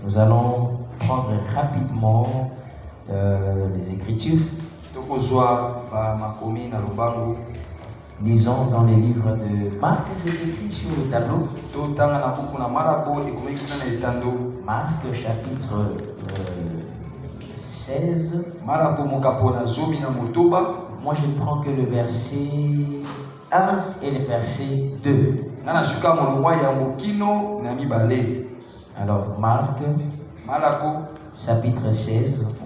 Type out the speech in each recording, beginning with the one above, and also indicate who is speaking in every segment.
Speaker 1: Nous allons prendre rapidement les Écritures. Lisons dans les livres de Marc, c'est écrit sur le tableau. Marc chapitre 16. Moi je ne prends que le verset 1 et le verset 2. Alors Marc chapitre 16,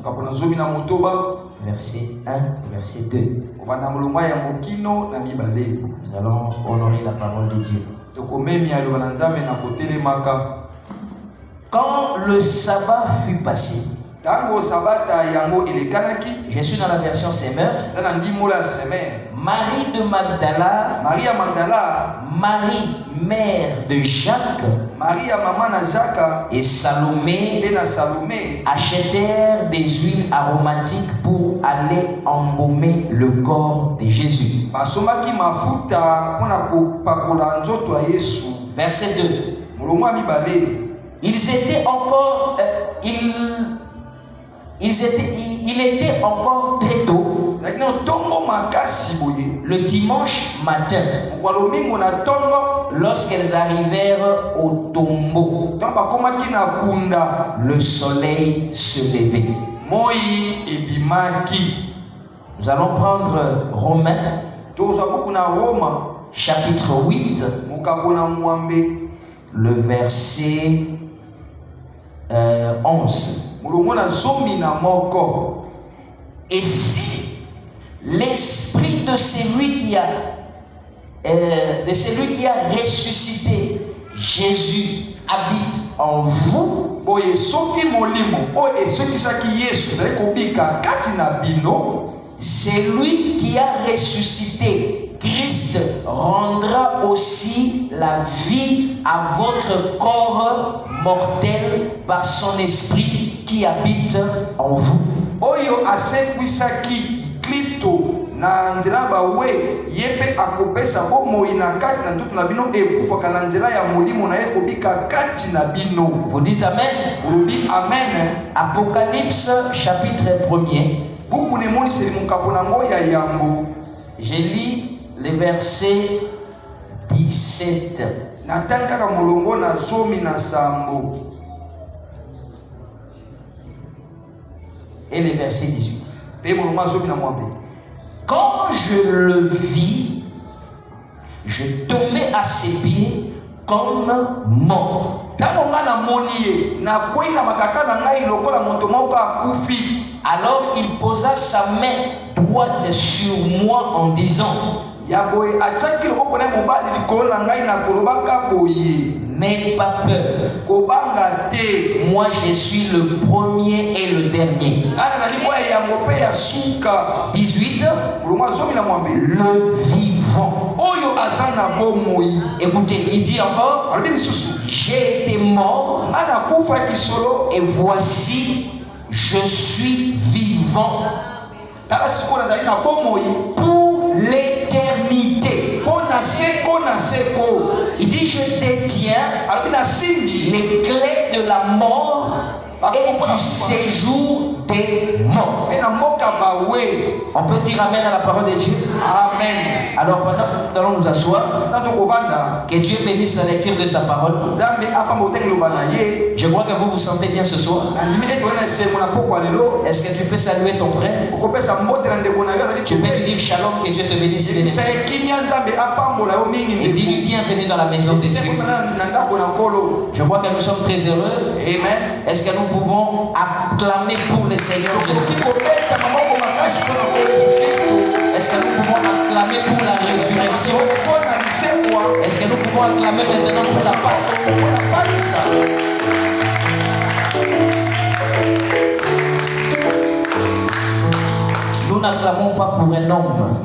Speaker 1: verset 1, verset 2. Nous allons honorer la parole de Dieu. Quand le sabbat fut passé, je suis dans la version Semeur. Marie de Magdala, Marie mère de Jacques, et Salomé achetèrent des huiles aromatiques pour aller embaumer le corps de Jésus. Verset 2. Ils étaient encore il était encore très tôt, le dimanche matin, lorsqu'elles arrivèrent au tombeau. Le soleil se levait. Nous allons prendre Romains chapitre 8, le verset 11. Et si l'esprit de celui qui a ressuscité Jésus habite en vous, celui qui a ressuscité Christ rendra aussi la vie à votre corps mortel par son esprit qui habite en vous.
Speaker 2: Oyo asekwisaki Kristo na nzela bawe yepe akopesa bomoi na kati na ntutu na bino ekufaka na nzela ya molimo na ye kobika kati na bino.
Speaker 1: Vous dites amen?
Speaker 2: Olobi amen.
Speaker 1: Apocalypse chapitre 1er.
Speaker 2: Buku ne moni seli mukapona ngo ya yambo.
Speaker 1: Je lis le verset 17.
Speaker 2: Natankaka molongo na zomi na sambo.
Speaker 1: Et le verset 18. Quand je le vis, je tombais à ses pieds comme mort. Alors il posa sa main droite sur moi en disant: n'aie pas peur. Moi je suis le premier et le dernier. 18. Le vivant. Écoutez, il dit encore: j'ai été mort et voici je suis vivant pour l'éternité. Il dit: je détiens les clés de la mort et du séjour des morts. On peut dire amen à la parole de Dieu.
Speaker 2: Amen.
Speaker 1: Alors pendant que nous allons nous asseoir, que Dieu bénisse la lecture de sa parole. Je crois que vous vous sentez bien ce soir. Est-ce que tu peux saluer ton frère? Tu peux lui dire shalom, que Dieu te bénisse. Et dis-lui bienvenue dans la maison de Dieu. Je crois que nous sommes très heureux. Amen. Est-ce que nous pouvons acclamer pour le Seigneur Jésus-Christ? Est-ce que nous pouvons acclamer pour la résurrection? Est-ce que nous pouvons acclamer maintenant pour la Pâque? Nous n'acclamons pas pour un homme,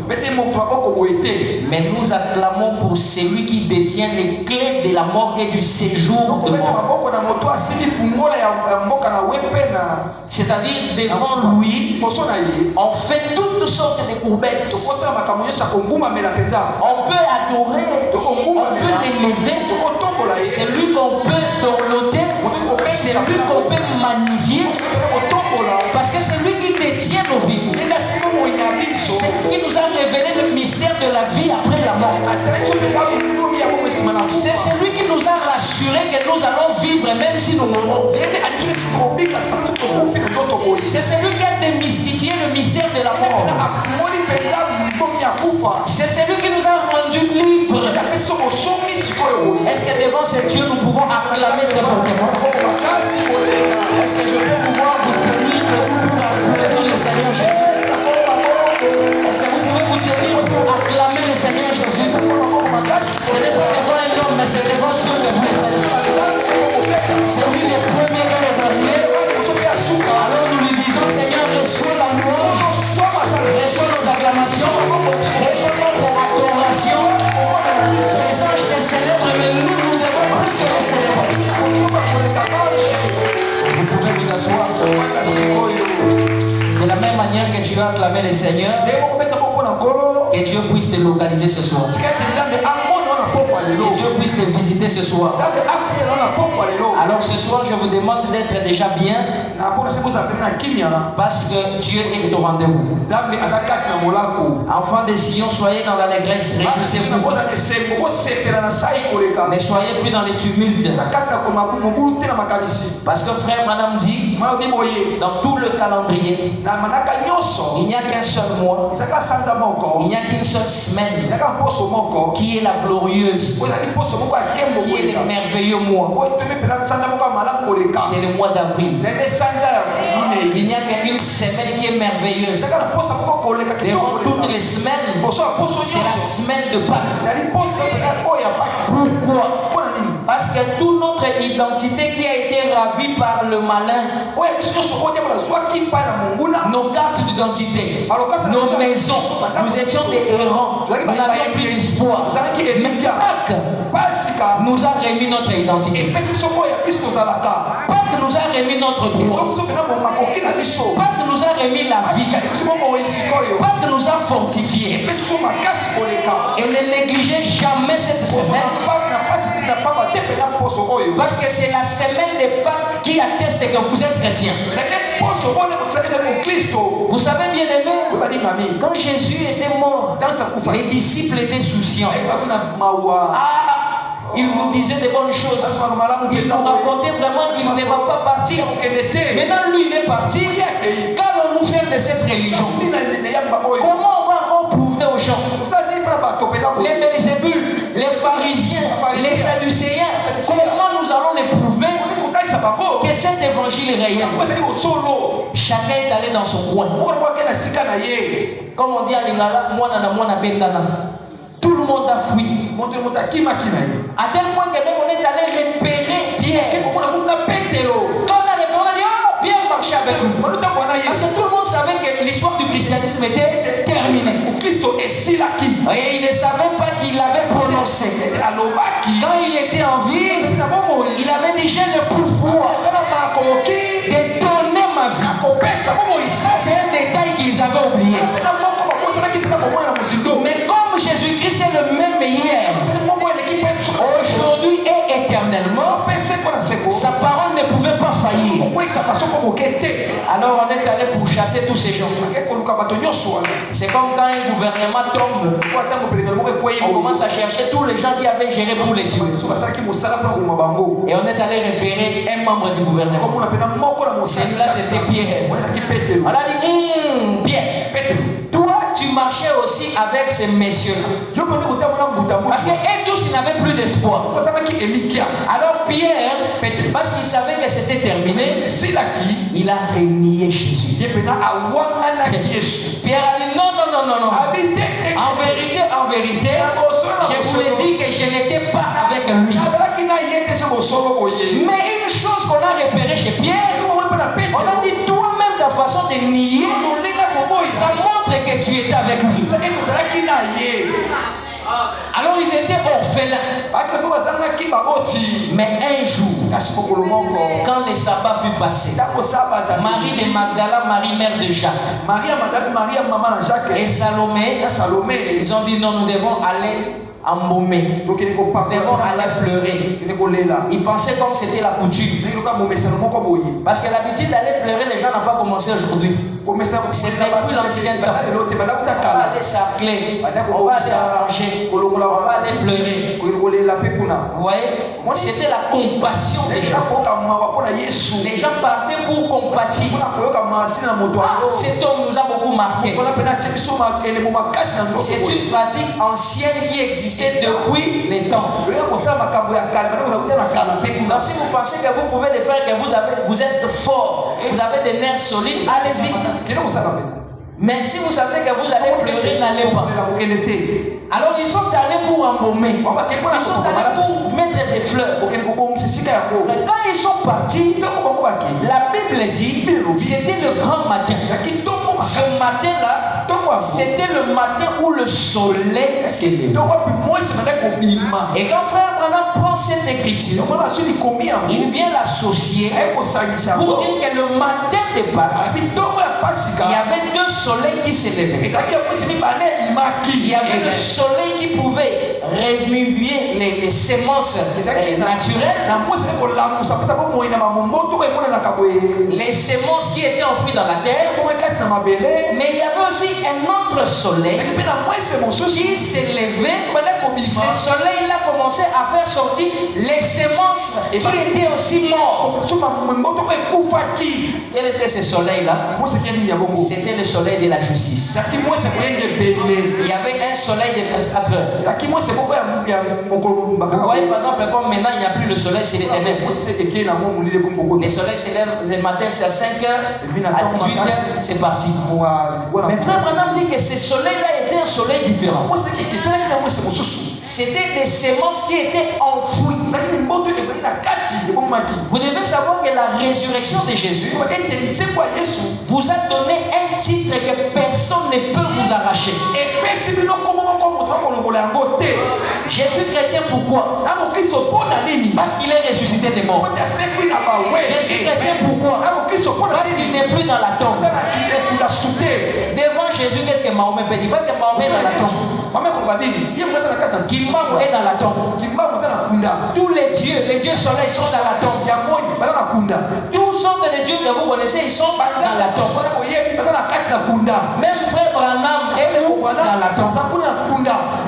Speaker 1: mais nous acclamons pour celui qui détient les clés de la mort et du séjour de mort. C'est-à-dire devant lui, on fait toutes sortes de courbettes. On peut adorer, on peut l'élever. Celui qu'on peut dorloter, C'est lui qu'on peut magnifier parce que c'est lui qui détient nos vies. C'est lui qui nous a révélé le mystère de la vie après la mort. C'est celui qui nous a rassuré que nous allons vivre même si nous mourrons. C'est celui qui a démystifié le mystère de la mort. C'est celui qui nous a rendus libres. Est-ce que devant ces dieux nous pouvons acclamer très fortement? Est-ce que je peux pouvoir vous tenir debout pour acclamer le Seigneur Jésus? Est-ce que vous pouvez vous tenir pour acclamer le Seigneur Jésus? Ce n'est pas devant un homme, mais c'est devant ceux que vous faites. C'est lui le premier et le dernier. Alors nous lui disons, Seigneur, reçois la louange, reçois nos acclamations, reçois notre adoration. Les anges te célèbrent, mais nous devons plus que les célébrer. Vous pouvez vous asseoir. De la même manière que tu as acclamé le Seigneur, que Dieu puisse te localiser ce soir. Que Dieu puisse te visiter ce soir. Alors ce soir, je vous demande d'être déjà bien parce que Dieu est au rendez-vous. Enfants de Sion, soyez dans l'allégresse, réjouissez-vous. Ne soyez plus dans les tumultes. Parce que frère Madame dit, dans tout le calendrier, il n'y a qu'un seul mois, il n'y a qu'une seule semaine qui est la glorieuse, qui est le merveilleux mois. C'est le mois d'avril. Il n'y a qu'une semaine qui est merveilleuse. Devant toutes les semaines, c'est la semaine de Pâques. Pourquoi? Parce que toute notre identité qui a été ravie par le malin, nos cartes d'identité, nos maisons, nous étions des errants, nous n'avions plus d'espoir. Mais Pâques nous a remis notre identité. Pâques nous a remis notre droit. Pâques nous a remis la vie. Pâques nous a fortifiés. Et ne négligez jamais cette semaine. Parce que c'est la semaine de Pâques qui atteste que vous êtes chrétien. Vous savez bien aimé, quand Jésus était mort, les disciples étaient souciants. Il vous disait de bonnes choses. Il nous racontait vraiment qu'il ne va pas partir. Maintenant lui il est parti. Qu'allons-nous faire de cette religion? Comment on va encore prouver aux gens? Les Belzébul, les pharisiens, les sadducéens, comment nous allons les prouver que cet évangile est réel? Chacun est allé dans son coin. Comme on dit à Lingala, moana bendana. Tout le monde a fui. À tel point que même on est allé repérer Pierre. Quand on a repéré, on a dit, oh, Pierre marchait avec nous. Parce que tout le monde savait que l'histoire du christianisme était terminée. Et il ne savait pas qu'il l'avait prononcé. Quand il était en vie, il avait déjà le pouvoir de donner ma vie. Ça, c'est un détail qu'ils avaient oublié. Mais comme Jésus-Christ est le même hier, aujourd'hui et éternellement, sa parole ne pouvait pas faillir. Alors on est allé pour chasser tous ces gens. C'est comme quand un gouvernement tombe, on commence à chercher tous les gens qui avaient géré pour les tuer. Et on est allé repérer un membre du gouvernement. Celui-là c'était Pierre. On a dit, Pierre, toi tu marchais aussi avec ces messieurs-là. Parce qu'eux tous ils n'avaient plus d'espoir. Alors Pierre, parce qu'il savait que c'était terminé, il a renié Jésus. Pierre a dit non. En vérité, je vous l'ai dit que je n'étais pas avec lui. Mais une chose qu'on a repérée chez Pierre, on a dit toi-même ta façon de nier, ça montre que tu étais avec lui. Alors ils étaient orphelins. Mais un jour, quand le sabbat fut passé, Marie de Magdala, Marie mère de Jacques, et Salomé, ils ont dit non, nous devons aller embaumés. Devant aller pleurer. Ils pensaient comme c'était la coutume. Parce que l'habitude d'aller pleurer, les gens n'ont pas commencé aujourd'hui. C'est depuis l'ancien temps. On va aller s'arcler, on va aller arranger, on va aller pleurer. Vous voyez? C'était la compassion des gens. Les gens partaient pour compatir. Cet homme nous a beaucoup marqué. C'est une pratique ancienne qui existait depuis les temps. Donc si vous pensez que vous pouvez le faire, que vous êtes fort, vous avez des nerfs solides, allez-y. Mais si vous savez que vous allez pleurer, n'allez pas. Alors ils sont allés pour embaumer. Ils sont allés pour mettre des fleurs. Quand ils sont partis, la Bible dit c'était le grand matin. Ce matin-là, c'était le matin où le soleil s'est levé. Et quand frère Branham prend cette écriture, il vient l'associer pour dire que le matin de Pâques, il y avait deux soleils qui s'élevaient. Il y avait le soleil qui pouvait rémuer les semences naturelles, les semences qui étaient enfouies dans la terre. Mais il y avait aussi un autre soleil qui s'élevait. Ce soleil-là commençait à faire sortir les semences qui étaient aussi mortes. Quel était ce soleil-là? C'était le soleil de la justice. Il y avait un soleil de 24 heures. Vous voyez par exemple, comme maintenant il n'y a plus le soleil, c'est les ténèbres. Le soleil s'élève le matin, c'est à 5 heures, à 18 heures, c'est parti. Mais frère Branham dit que ce soleil-là était un soleil différent. C'était des semences qui étaient enfouies. Vous devez savoir que la résurrection de Jésus vous a donné un titre que personne ne peut vous arracher. Jésus chrétien, pourquoi? Parce qu'il est ressuscité des morts. Jésus chrétien, pourquoi? Parce qu'il n'est plus dans la tombe. Devant Jésus, qu'est-ce que Mahomet peut dire? Parce que Mahomet est dans la tombe. Kimba est dans la tombe. Tous les dieux soleil sont dans la tombe. Tous sortes de dieux que vous connaissez, ils sont dans la tombe. Même frère Branham est où? Dans la tombe.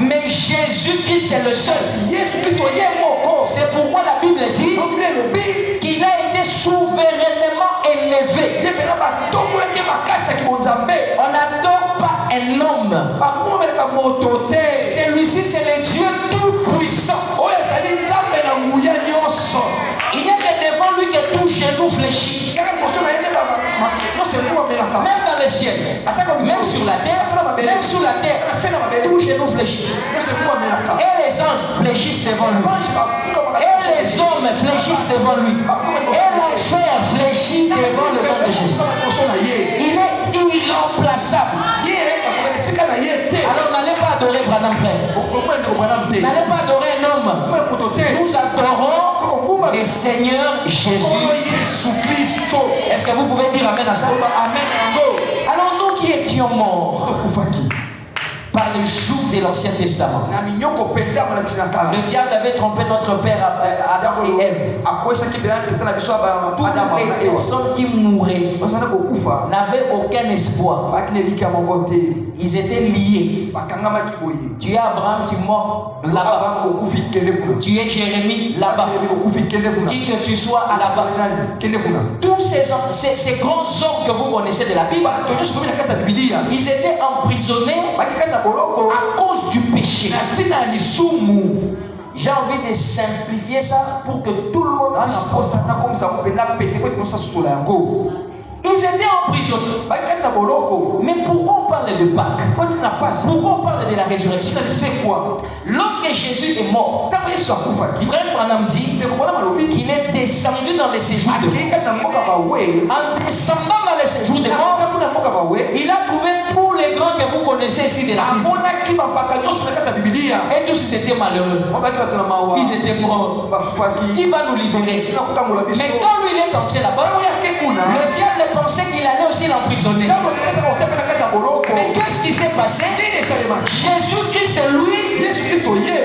Speaker 1: Mais Jésus-Christ est le seul. C'est pourquoi la Bible dit qu'il a été souverainement élevé. On n'adore pas un homme. Celui-ci, c'est le Dieu tout-puissant. Il n'y a que devant lui que tout genou fléchit. Même dans le ciel, même sur la terre, même sous la terre, tout genou fléchit. Et les anges fléchissent devant lui. Et les hommes fléchissent devant lui. Et l'enfer fléchit devant le nom de Jésus. Il est irremplaçable. Alors n'allez pas adorer Branham, frère. N'allez pas adorer un homme. Nous adorons le Seigneur Jésus-Christ. Est-ce que vous pouvez dire amen à ça? Alors nous qui étions morts par les jours de l'Ancien Testament, le diable avait trompé notre père Adam et Ève. Toutes les personnes qui mouraient n'avaient aucun espoir. Ils étaient liés. Tu es Abraham, tu mors là-bas. Tu es Jérémie là-bas. Qui que tu sois là-bas. Tous ces grands hommes que vous connaissez de la Bible, ils étaient emprisonnés à cause du péché. J'ai envie de simplifier ça pour que tout le monde puisse. Ils étaient emprisonnés. Mais pourquoi on parle de Pâques? Pourquoi on parle de la résurrection? C'est quoi? Lorsque Jésus est mort, frère Branham dit qu'il est descendu dans les séjours de mort. En descendant dans les séjours de mort, il a trouvé tous les grands que vous connaissez ici de la Bible. Et tous ils étaient malheureux. Ils étaient morts. Il va nous libérer. Mais quand lui il est entré là-bas, Le diable pensait qu'il allait aussi l'emprisonner. Mais qu'est-ce qui s'est passé? Jésus-Christ, lui,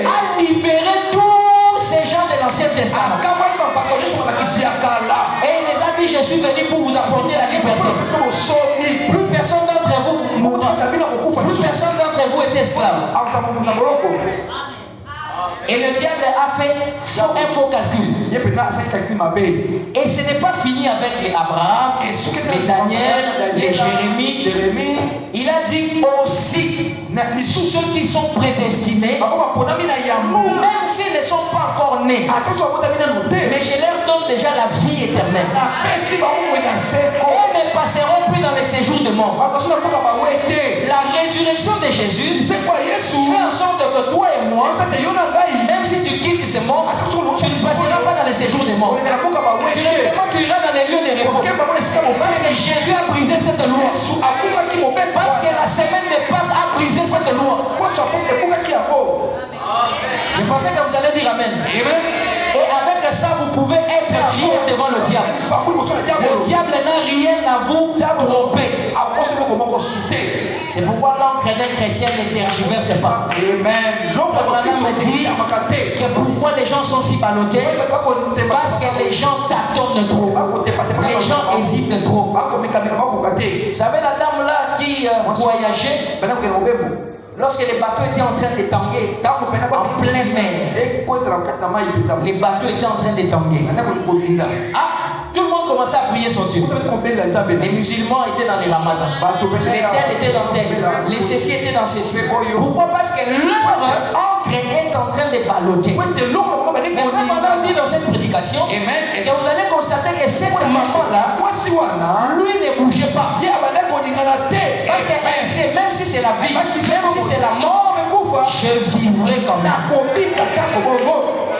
Speaker 1: a libéré tous ces gens de l'Ancien Testament. Et il les a dit, je suis venu pour vous apporter la liberté. Plus personne d'entre vous mourra. Plus personne d'entre vous est esclave. Et le diable a fait un faux calcul. Et ce n'est pas fini avec les Abraham, les Daniel, les Jérémie. Il a dit aussi, tous ceux qui sont prédestinés, même s'ils ne sont pas encore nés, mais je leur donne déjà la vie éternelle. Et ne passeront plus dans les séjours de mort. La résurrection de Jésus fait en sorte que toi et moi, même si tu quittes ce monde, tu ne passeras pas dans les séjours des morts. Directement, tu iras dans les lieux de repos. Parce que Jésus a brisé cette loi. Parce que la semaine de Pâques a brisé cette loi. Je pensais que vous allez dire Amen. Et avec ça, vous pouvez être fiers devant le diable. Le diable n'a rien à vous tromper. C'est pourquoi l'encre d'un chrétien ne tergiverse pas.
Speaker 2: Amen.
Speaker 1: Abraham me dit que pourquoi les gens sont si ballottés? Parce que les gens tâtonnent trop. Les gens hésitent trop. Vous savez la dame là qui voyageait, lorsque les bateaux étaient en train de tanguer en pleine mer, les bateaux étaient en train de tanguer. Ah, tout le monde commençait à prier son Dieu. Les musulmans étaient dans les ramadans. Les tels étaient dans tel. Les ceci étaient dans ceci. Pourquoi? Parce que leur encre est en train de balloter. Mais frère dit dans cette prédication que vous allez constater que cette maman-là, lui ne bougeait pas. Parce qu'elle sait, même si c'est la vie, même si c'est la mort, je vivrai quand même.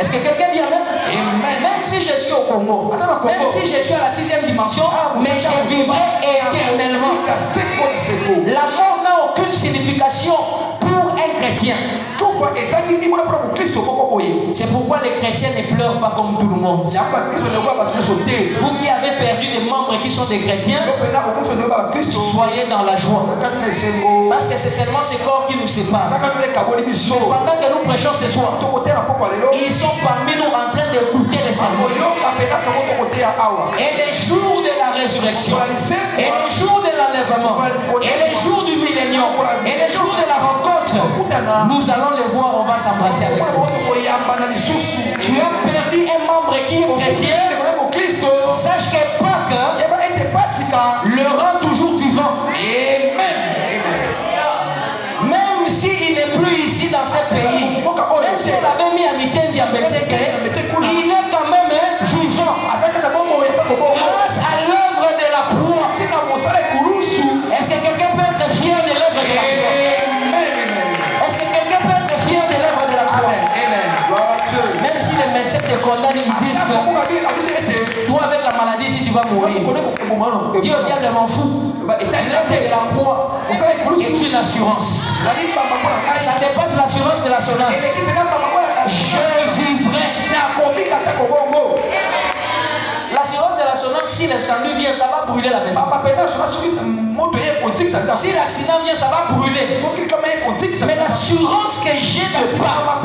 Speaker 1: Est-ce que quelqu'un dit Amen? Même si je suis au Congo, même si je suis à la 6e dimension, mais je vivrai éternellement. La mort n'a aucune signification pour un chrétien. C'est pourquoi les chrétiens ne pleurent pas comme tout le monde. Vous qui avez perdu des membres qui sont des chrétiens, soyez dans la joie. Parce que c'est seulement ce corps qui nous sépare. Pendant que nous prêchons ce soir, ils sont parmi nous en train d'écouter les sermons. Et les jours de la résurrection, et les jours de l'enlèvement, et les jours du millénium, et les jours de la rencontre, nous allons les voir, on va s'embrasser avec eux. Tu as perdu un membre qui est chrétien, sache que Pâques le rend toujours vivant. Même s'il n'est plus ici dans ce pays, même si on l'avait mis à Mitendi à Betseke, il est quand même vivant. Grâce à l'œuvre de la croix. Est-ce que quelqu'un peut être fier de l'œuvre de la croix? Est-ce que quelqu'un peut être fier de l'œuvre de la croix? Même si les médecins te condamnent, ils disent que toi avec la maladie, si tu vas mourir, dis au diable, m'en fous. L'œuvre de la croix est une assurance. Ça dépasse l'assurance de l'assurance. Je vivrai. L'assurance de l'assurance, si l'incendie vient, ça va brûler la maison. Si l'accident vient, ça va brûler. Mais l'assurance que j'ai de pas.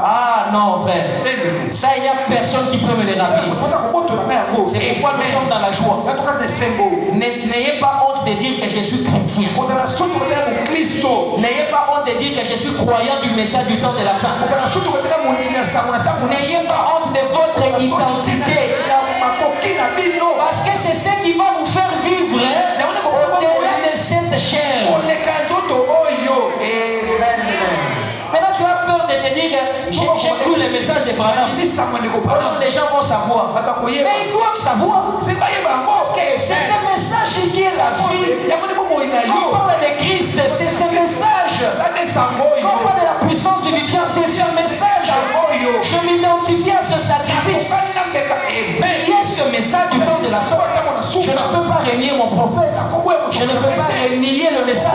Speaker 1: Ah non, frère. Ça, il n'y a personne qui peut me le ravir. C'est pourquoi nous sommes dans la joie. N'ayez pas honte de dire que je suis chrétien. N'ayez pas honte de dire que je suis croyant du message du temps de la fin. N'ayez pas honte de votre identité. Parce que c'est ce qui va vous faire vivre au-delà de cette chair. Maintenant tu as peur de te dire que j'ai cru le message de Branham. Alors les gens vont savoir. Mais ils doivent savoir. Parce que c'est ce message qui est la vie. Quand on parle de Christ, c'est ce message. Quand on parle de la puissance vivifiante, c'est ce message. Je m'identifie à ce sacrifice. Mais il y a ce message du temps de la fin. Je ne peux pas renier mon prophète. Je ne peux pas renier le message.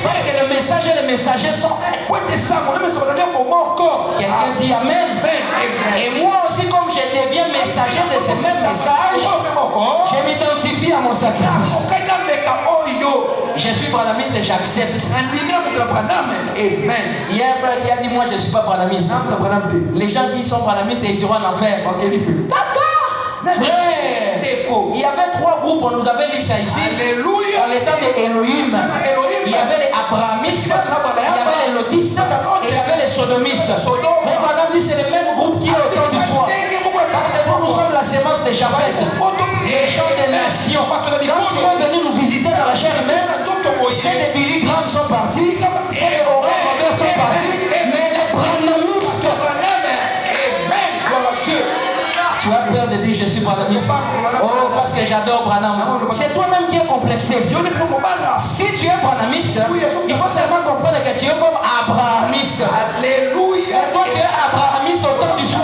Speaker 1: Parce que le message et le messager sont un. Quelqu'un dit Amen. Et moi aussi, comme je deviens messager de ce même message,
Speaker 2: moko
Speaker 1: Je m'identifie à mon sacrifice.
Speaker 2: nakokai nameka oyo
Speaker 1: Je suis branamiste et j'accepte.
Speaker 2: nandimi nakotela Branham. Amen.
Speaker 1: Il y a un frère qui a dit moi je ne suis pas branamiste.
Speaker 2: Namna Branham te.
Speaker 1: Les gens qui sont branamistes ils iront en enfer.
Speaker 2: Ok, il fait.
Speaker 1: Frère, il y avait 3 groupes, on nous avait dit ça ici.
Speaker 2: Alléluia.
Speaker 1: Dans les temps d'Elohim, il y avait les abrahamistes, il y avait les lotistes et il y avait les sodomistes. Mais madame dit c'est le même groupe qui est autour du soir. Parce que nous, nous sommes la sémence des Japheth, les gens des nations. Quand tu es venu nous visiter dans la chair humaine, c'est les Billy Graham sont partis, c'est les Oran Robert sont partis, mais les branhamistes.
Speaker 2: Amen. Gloire à Dieu.
Speaker 1: Tu as peur de dire je suis branhamiste. Oh, parce que j'adore Branham. C'est toi-même qui es complexé. Si tu es branhamiste, il faut seulement comprendre que tu es comme abrahamiste.
Speaker 2: Alléluia.
Speaker 1: Et toi, tu es abrahamiste au temps du soir.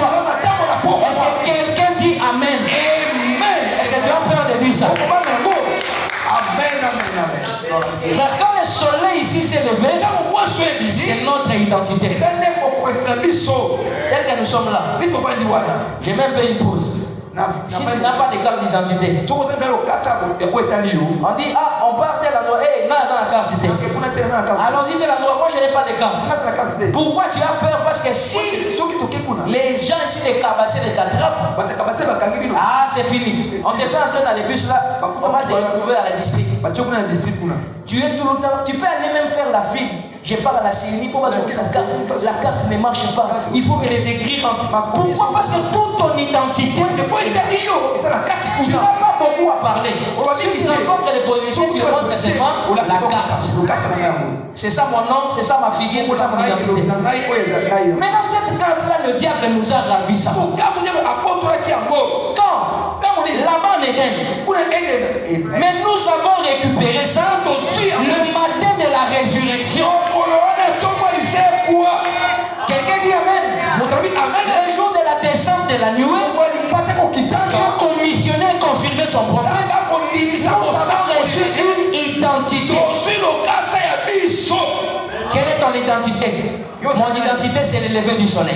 Speaker 1: Est-ce que quelqu'un dit Amen?
Speaker 2: Amen.
Speaker 1: Est-ce que tu as peur de dire ça?
Speaker 2: Amen, amen, amen.
Speaker 1: Frère, quand le soleil ici s'est levé, c'est notre identité. Tel que nous sommes là. J'ai même fait une pause. Si tu n'as pas de carte d'identité, on dit ah, on part tel endroit, hey, là, dans la carte d'identité. Allons-y tel endroit, moi je n'ai pas de carte. Pourquoi tu as peur? Parce que si les gens ici te cabassent, les t'attrapent, ah, c'est fini. On te fait entrer dans les bus là, on va te retrouver à la district. Tu es tout le temps, tu peux aller même faire la file. Je pars à la CNI, il faut voir sur sa carte. La carte ne marche pas. Il faut me les écrire. Pourquoi? Parce que toute ton identité, tu n'as pas beaucoup à parler. Si tu rencontres les policiers, tu rencontres seulement la carte. C'est ça mon nom, c'est ça ma figure, c'est ça mon identité. Maintenant, cette carte-là, le diable nous a ravi ça. Quand là-bas en Éden, mais nous avons récupéré ça le matin de la résurrection. Quelqu'un dit Amen. Le jour de la descente de la nuée, quand Dieu a commissionné et confirmé son prophète, nous avons reçu une identité. Quelle est ton identité? Mon identité, c'est le lever du soleil.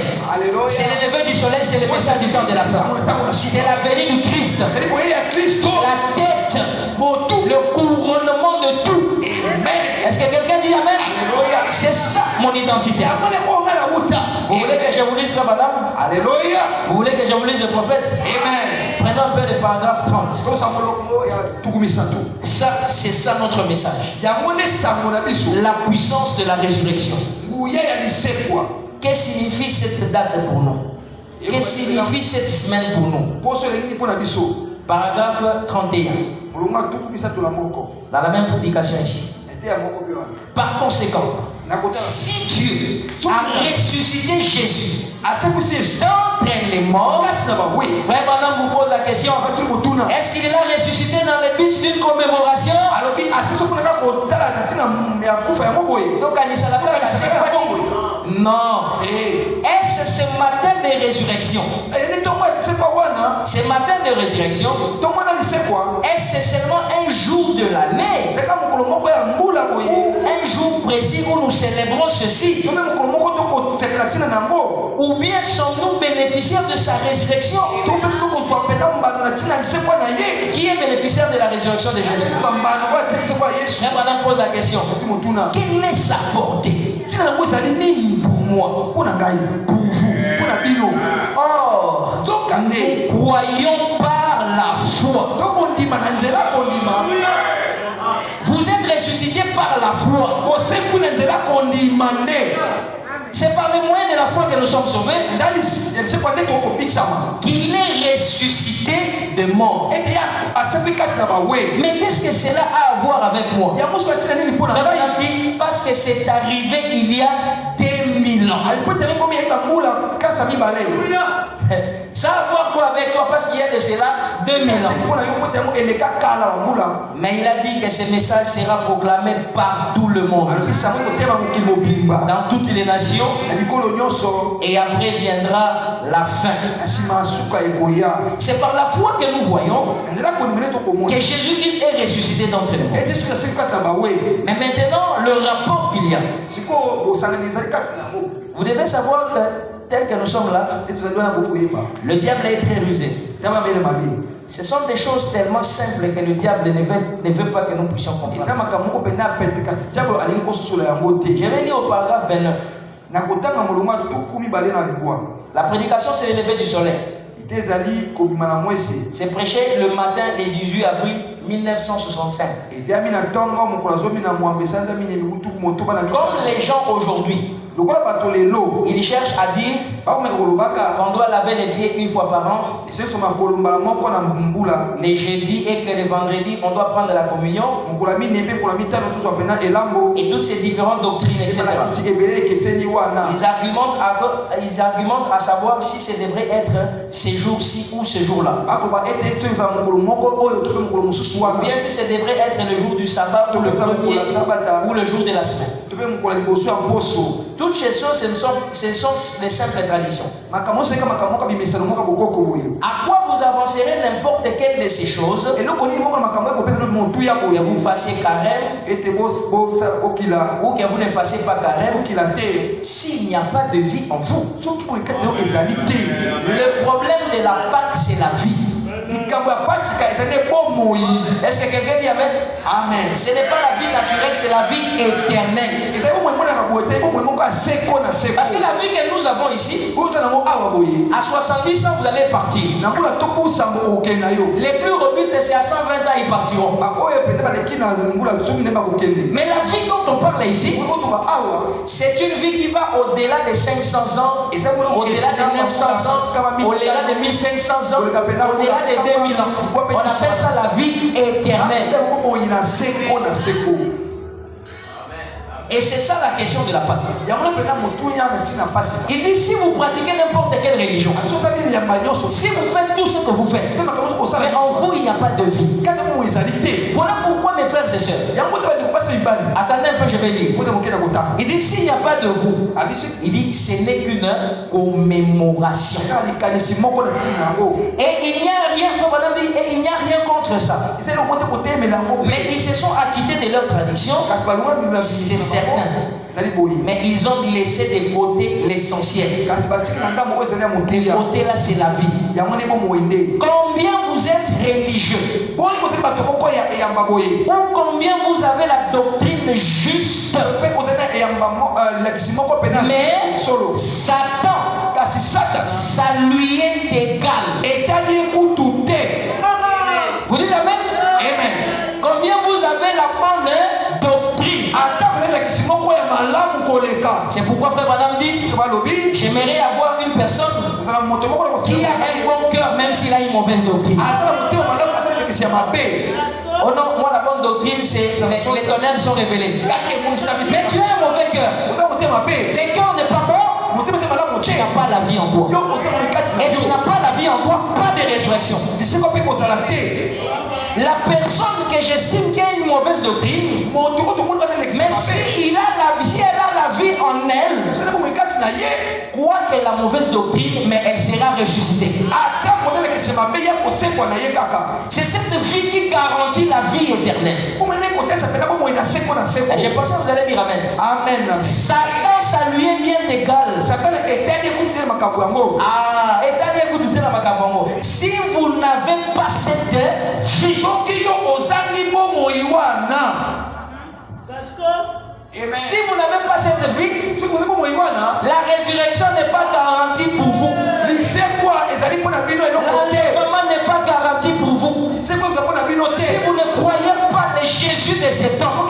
Speaker 1: C'est le lever du soleil, c'est le message du temps de la fin. C'est la venue du Christ. La tête, le couronnement de tout. Est-ce que quelqu'un dit Amen? C'est ça mon identité. Vous voulez que je vous lise quoi, madame?
Speaker 2: Alléluia.
Speaker 1: Vous voulez que je vous lise le prophète?
Speaker 2: Amen.
Speaker 1: Prenons un peu le paragraphe 30. Ça, c'est ça notre message. La puissance de la résurrection. Qu'est-ce que signifie cette date pour nous? Qu'est-ce que signifie cette semaine pour nous? Paragraphe 31. Dans la même prédication ici. Par conséquent, si Dieu a ressuscité Jésus d'entre les morts, frère Branham vous pose la question, est-ce qu'il l'a ressuscité dans le but d'une commémoration? Non. Est-ce ce matin de résurrection? Ce matin de résurrection, est-ce seulement un jour de l'année? Un jour précis où nous célébrons ceci? Ou bien sommes-nous bénéficiaires de sa résurrection? Qui est bénéficiaire de la résurrection de Jésus? Frère Branham pose la question. Quelle est sa portée? Pour moi, pour vous. Or, nous croyons par la foi. Vous êtes ressuscités par la foi. C'est par le moyen de la foi que nous sommes sauvés. Qu'il est ressuscité de mort. Mais qu'est-ce que cela a à voir avec moi? Parce que c'est arrivé il y a 2000 ans. Ça a à voir quoi avec toi? Parce qu'il y a de cela 2000 ans. Mais il a dit que ce message sera proclamé par tout le monde, dans toutes les nations, et après viendra la fin. C'est par la foi que nous voyons que Jésus-Christ est ressuscité d'entre les morts. Mais maintenant, le rapport qu'il y a, vous devez savoir que tel que nous sommes là, le diable est très rusé. Ce sont des choses tellement simples que le diable ne veut pas que nous puissions comprendre. Je vais lire au paragraphe 29. La prédication, c'est le lever du soleil. C'est prêché le matin du 18 avril 1965. Comme les gens aujourd'hui, ils cherchent à dire qu'on doit laver les pieds une fois par an, les jeudis et que les vendredis, on doit prendre la communion, et toutes ces différentes doctrines, etc. Ils argumentent à savoir si ça devrait être ces jours-ci ou ce jour-là. Ou bien si ça devrait être le jour du sabbat ou le premier ou le jour de la semaine. Toutes ces choses, ce sont des simples traditions. À quoi vous avancerez n'importe quelle de ces choses, que vous fassiez carême ou que vous ne fassiez pas carême, s'il n'y a pas de vie en vous. Le problème de la Pâque, c'est la vie. Est-ce que quelqu'un dit amen? Amen. Ce n'est pas la vie naturelle, c'est la vie éternelle. Parce que la vie que nous avons ici, à 70 ans, vous allez partir. Les plus robustes, c'est à 120 ans, ils partiront. Mais la vie dont on parle ici, c'est une vie qui va au-delà de 500 ans, au-delà de 900 ans, au-delà de 1500 ans, au-delà de 2000 ans. On appelle ça la vie éternelle. Et c'est ça la question de la Pâque. Il dit si vous pratiquez n'importe quelle religion, si vous faites tout ce que vous faites, mais en vous il n'y a pas de vie. Voilà pourquoi mes frères et sœurs, attendez un peu, je vais lire. Il dit s'il n'y a pas de vous, il dit ce n'est qu'une commémoration. Et il n'y a rien, et il n'y a rien contre ça. Mais ils se sont acquittés de leur tradition, c'est certain. Mais ils ont laissé de côté l'essentiel. De côté là, c'est la vie. Combien vous êtes religieux? Ou combien vous avez la doctrine juste? Mais Satan, ça lui est égal. Vous dites amen? Amen. Combien vous avez la bonne doctrine? C'est pourquoi frère Madame dit, j'aimerais avoir une personne qui a un bon cœur même s'il a une mauvaise doctrine. Oh non, moi la bonne doctrine c'est les tonnerres sont révélés. Mais tu as un mauvais cœur. Le cœur n'est pas bon. Tu n'as pas la vie en toi. Et tu n'as pas la vie en toi, pas de résurrection. La personne que j'estime qui a une mauvaise doctrine, mais si elle a la vie en elle, quoi que la mauvaise doctrine, mais elle sera ressuscitée. C'est cette vie qui garantit la vie éternelle. Et je pense que vous allez dire amen. Amen. Satan, ça lui est bien égal. Si vous n'avez pas cette vie, si vous n'avez pas cette vie, la résurrection n'est pas garantie pour vous. L'enlèvement n'est pas garanti pour vous. Si vous ne croyez pas le Jésus de ces temps,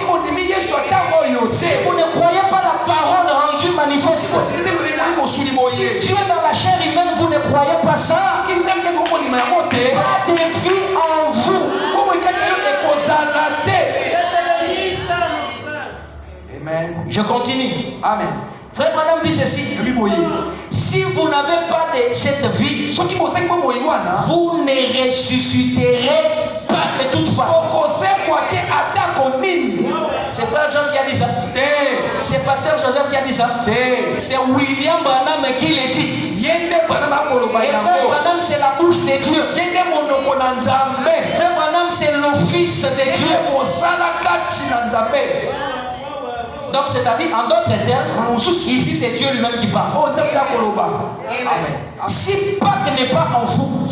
Speaker 1: si vous ne croyez pas la parole rendue manifeste, si Dieu est dans la chair humaine, vous ne croyez pas ça, pas de vie en vous. Amen. Je continue. Amen. Frère Madame dit ceci. Si vous n'avez pas de cette vie, vous ne ressusciterez pas de toute façon. C'est frère John qui a dit ça. C'est pasteur Joseph qui a dit ça. C'est William Branham qui l'a dit. Et frère Branham c'est la bouche de Dieu. Frère Branham c'est l'office de Dieu. Donc c'est-à-dire en d'autres termes, ici c'est Dieu lui-même qui parle. Amen. Si Pâques n'est pas en vous,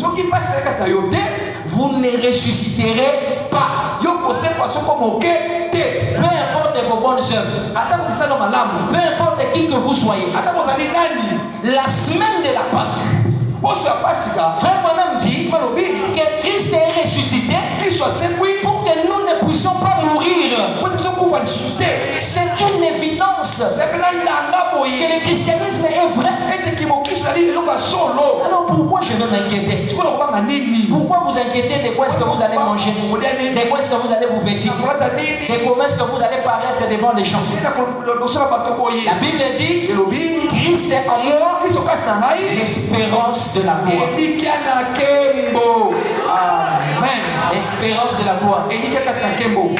Speaker 1: vous ne ressusciterez pas.
Speaker 2: Yo kose paso comme ok te.
Speaker 1: Peu importe vos bonnes œuvres,
Speaker 2: Ata ko bisalo malamu.
Speaker 1: peu importe qui que vous soyez,
Speaker 2: Ata ko zali nani.
Speaker 1: la semaine de la Pâque,
Speaker 2: Poso ya pasika.
Speaker 1: frère moi-même dit
Speaker 2: Malobi.
Speaker 1: que Christ est ressuscité
Speaker 2: Kristo asekwi.
Speaker 1: pour que nous ne puissions pas mourir.
Speaker 2: Po te kufa lisute.
Speaker 1: C'est une évidence
Speaker 2: Sepela ndanga
Speaker 1: que
Speaker 2: boye.
Speaker 1: le christianisme est vrai.
Speaker 2: Ete ki mo Kristo ali eloka solo.
Speaker 1: Alors pourquoi je vais m'inquiéter?
Speaker 2: Sikola ko banga nini.
Speaker 1: Pourquoi vous inquiétez de quoi est-ce que vous allez manger? De quoi est-ce que vous allez vous vêtir?
Speaker 2: Akolata nini.
Speaker 1: De comment est-ce que vous allez paraître devant les gens?
Speaker 2: Nina ko losala bato boye.
Speaker 1: La Bible dit,
Speaker 2: Elobi.
Speaker 1: Christ est en moi,
Speaker 2: Kristo kasi na ngai.
Speaker 1: l'espérance de la gloire.
Speaker 2: Elikia na kembo. Amen.
Speaker 1: L'espérance de la gloire.
Speaker 2: Elikia kati na kembo.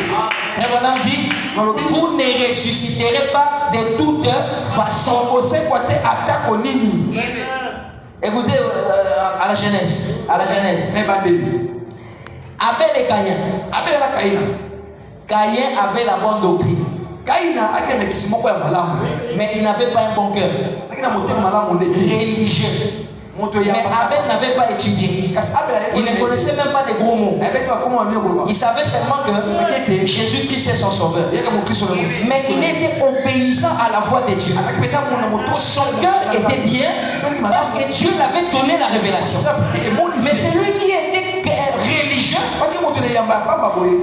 Speaker 1: Frère Branham dit, vous ne ressusciterez pas de toute façon.
Speaker 2: Osekwa te atako nini.
Speaker 1: Écoutez à la Genèse. À la Genèse.
Speaker 2: Ne bandeli.
Speaker 1: Abel et Caïn.
Speaker 2: Abel na Kaina.
Speaker 1: Caïn avait la bonne doctrine,
Speaker 2: Kaina akende kisimoko ya malamu.
Speaker 1: mais il n'avait pas un bon cœur
Speaker 2: Sakina motema malamu ndete.
Speaker 1: religieux.
Speaker 2: Moto
Speaker 1: Mais
Speaker 2: ya
Speaker 1: Abel n'avait pas étudié.
Speaker 2: Kasi Abel
Speaker 1: Il ne connaissait même pas des gros mots.
Speaker 2: Abel ba komo amia koloba.
Speaker 1: Il savait seulement que Jésus-Christ est son sauveur.
Speaker 2: Yeka mo Kristo na musi.
Speaker 1: Mais il était obéissant à la voix de Dieu.
Speaker 2: Asaki peta mona moto.
Speaker 1: Son cœur était bien parce que Dieu l'avait donné la révélation. Mais celui qui était religieux,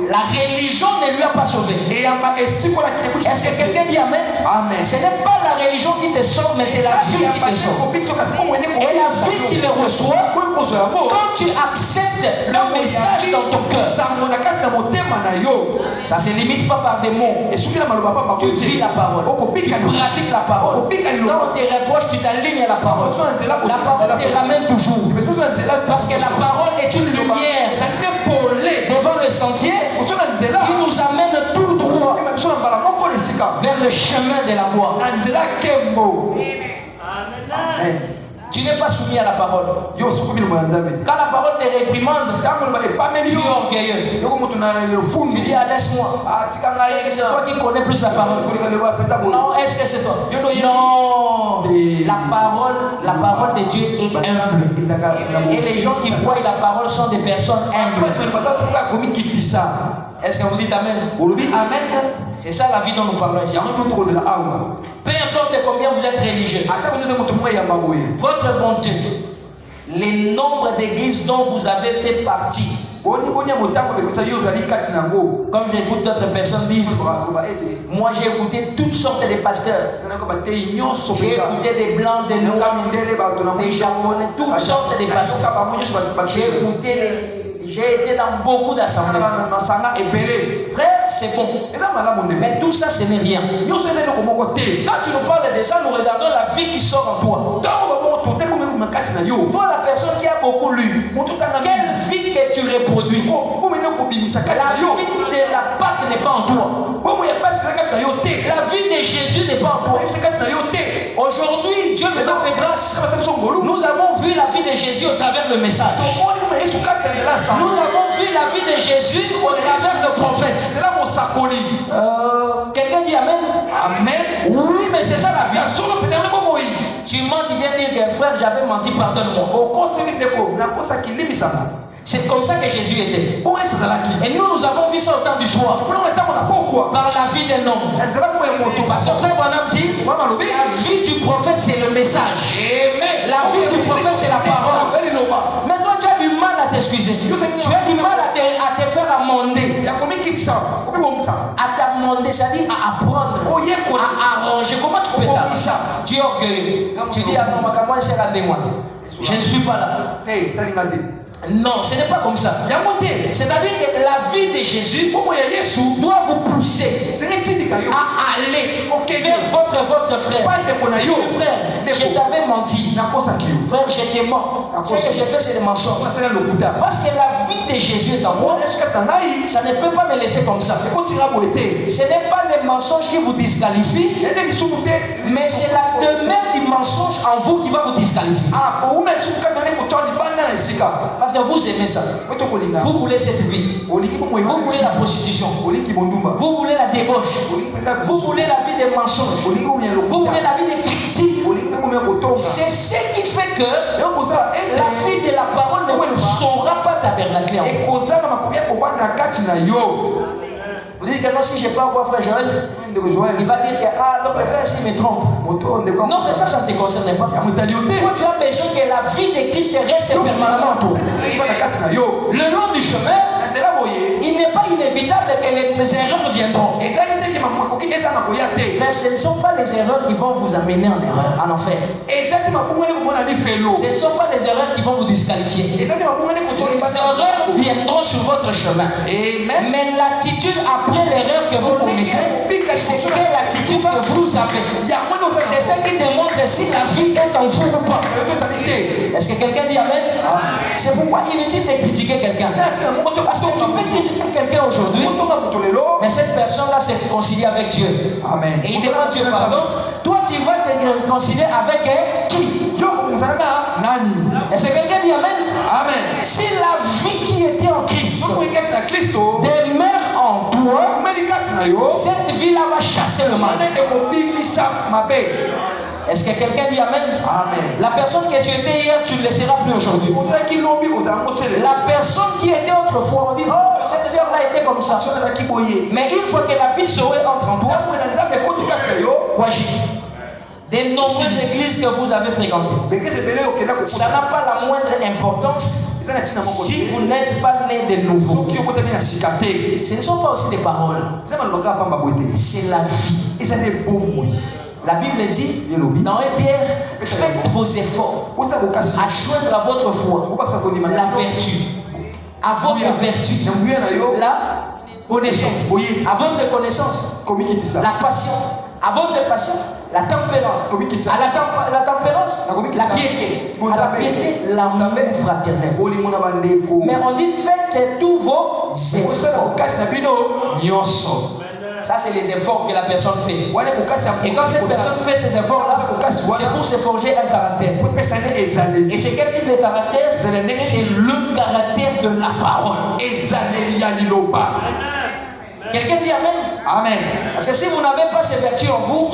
Speaker 1: la religion ne lui a pas sauvé. Est-ce que quelqu'un dit Amen?
Speaker 2: Amen.
Speaker 1: Ce n'est pas la religion qui te sauve, mais c'est la vie qui te sauve. Et la vie, tu le reçois quand tu acceptes le message dans ton cœur. Ça ne se limite pas par des mots. Tu vis la parole. Tu pratiques la parole. Quand on te reproche, tu t'alignes à la parole. La parole te ramène toujours. Parce que la parole est une lumière devant le sentier qui nous amène tout droit vers le chemin de la gloire. Amen. Tu n'es pas soumis à la parole. Quand la parole te réprimande, tu es orgueilleux. Tu dis, laisse-moi. C'est toi qui connais plus la parole. Non, est-ce que c'est toi? Non. La parole de Dieu est humble. Et les gens qui voient la parole sont des personnes humbles. Est-ce que vous dites Amen? Amen. C'est ça la vie dont nous parlons ici. Peu importe combien vous êtes religieux, votre bonté, les nombres d'églises dont vous avez fait partie. Comme j'écoute d'autres personnes disent, moi j'ai écouté toutes sortes de pasteurs. J'ai écouté des blancs, des noirs, des japonais, toutes sortes de pasteurs. J'ai été dans beaucoup d'assemblées. Frère, c'est bon. Mais tout ça, ce n'est rien. Quand tu nous parles de ça, nous regardons la vie qui sort en toi. Toi, la personne qui a beaucoup lu, quelle vie que tu reproduis? La vie de la Pâque n'est pas en toi. La vie de Jésus n'est pas en toi. Aujourd'hui, Dieu nous a fait grâce. Nous avons vu la vie de Jésus au travers le message. Nous avons vu la vie de Jésus au travers le prophète. Quelqu'un dit Amen? Amen. Oui, mais c'est ça la vie. Tu mens, tu viens dire que frère, j'avais menti, pardonne-moi. C'est comme ça que Jésus était. Et nous avons vu ça au temps du soir. Par la vie d'un homme. Parce que frère Branham dit, la vie du prophète c'est le message. La vie du prophète c'est la parole. Mais toi tu as du mal à t'excuser. Tu as du mal à te faire amender. À t'amender, c'est-à-dire à apprendre, à arranger. Comment tu peux ça? Tu es orgueilleux. Tu dis, ah non, moi, je ne suis pas là. Non, ce n'est pas comme ça. C'est-à-dire que la vie de Jésus doit vous pousser à aller vers votre frère. Frère, je t'avais menti. Frère, j'étais mort. Ce que j'ai fait, c'est des mensonges. Parce que la vie de Jésus est en moi. Ça ne peut pas me laisser comme ça. Ce n'est pas les mensonges qui vous disqualifient, mais c'est la demeure du mensonge en vous qui va vous disqualifier. Parce que vous aimez ça. Vous voulez cette vie. Vous voulez la prostitution. Vous voulez la débauche. Vous voulez la vie des mensonges. Vous voulez la vie des critiques. C'est ce qui fait que la vie de la parole ne saura pas t'habiter. tabernacle en vous. Vous dites que non, si je peux avoir frère Joël, il va dire que donc le frère ici me trompe. Non, mais ça ne te concerne pas. Toi, tu as besoin que la vie de Christ reste permanemment en toi. Le long du chemin, il n'est pas inévitable que les erreurs viendront. Mais ce ne sont pas les erreurs qui vont vous amener en enfer. Ce ne sont pas les erreurs qui vont vous disqualifier. Les erreurs viendront sur votre chemin. Mais l'attitude après l'erreur que vous commettez, c'est quelle attitude que vous avez. C'est ce qui démontre si la vie est en vous ou pas. Est-ce que quelqu'un dit Amen? C'est pourquoi inutile de critiquer quelqu'un. Parce que tu peux critiquer quelqu'un aujourd'hui, mais cette personne-là s'est réconciliée avec Dieu.
Speaker 2: Amen.
Speaker 1: Et il demande Dieu pardon. Toi, tu vas te réconcilier avec qui? Est-ce que quelqu'un dit Amen?
Speaker 2: Amen.
Speaker 1: Si la vie qui était en Christ demeure en toi, cette vie-là va chasser le mal. Est-ce que quelqu'un dit Amen?
Speaker 2: Amen.
Speaker 1: La personne que tu étais hier, tu ne le seras plus aujourd'hui. La personne qui était autrefois, on dit, oh, cette sœur-là était comme ça. Mais une fois que la vie saurait entre en toi, des nombreuses églises que vous avez fréquentées, ça n'a pas la moindre importance si vous n'êtes pas né de nouveau. Ce ne sont pas aussi des paroles, c'est la vie. La Bible dit dans 1 Pierre, faites vos efforts à joindre à votre foi la vertu, à votre vertu la connaissance, à votre connaissance la patience, à votre patience la tempérance, à la tempérance la piété, à la piété l'amour fraternel. Mais on dit faites tous vos efforts. Ça, c'est les efforts que la personne fait. Et quand cette personne fait ces efforts-là, c'est pour se forger un caractère. Et c'est quel type de caractère? C'est le caractère de la parole. Quelqu'un dit Amen? Amen. Parce que si vous n'avez pas ces vertus en vous,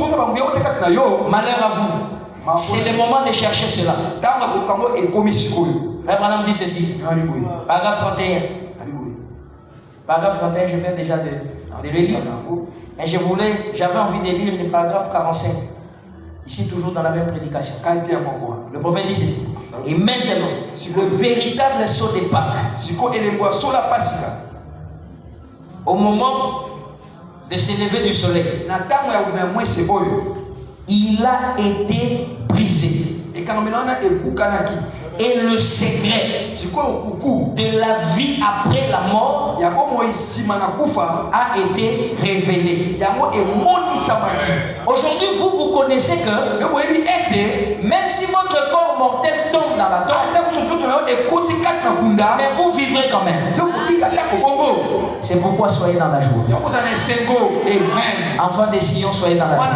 Speaker 1: malheur à vous. C'est le moment de chercher cela. Frère Branham dit ceci. Paragraphe 31. Paragraphe 31, je viens déjà de le lire. Et j'avais envie de lire le paragraphe 45. Ici, toujours dans la même prédication. Le prophète dit ceci. Et maintenant, le véritable saut des Pâques, au moment de se lever du soleil, il a été brisé. Et le secret de la vie après la mort a été révélé. Aujourd'hui, vous connaissez que même si votre corps mortel tombe dans la tombe, mais vous vivrez quand même. C'est pourquoi soyez dans la joie. Amen. Enfants des Sion, soyez dans la joie.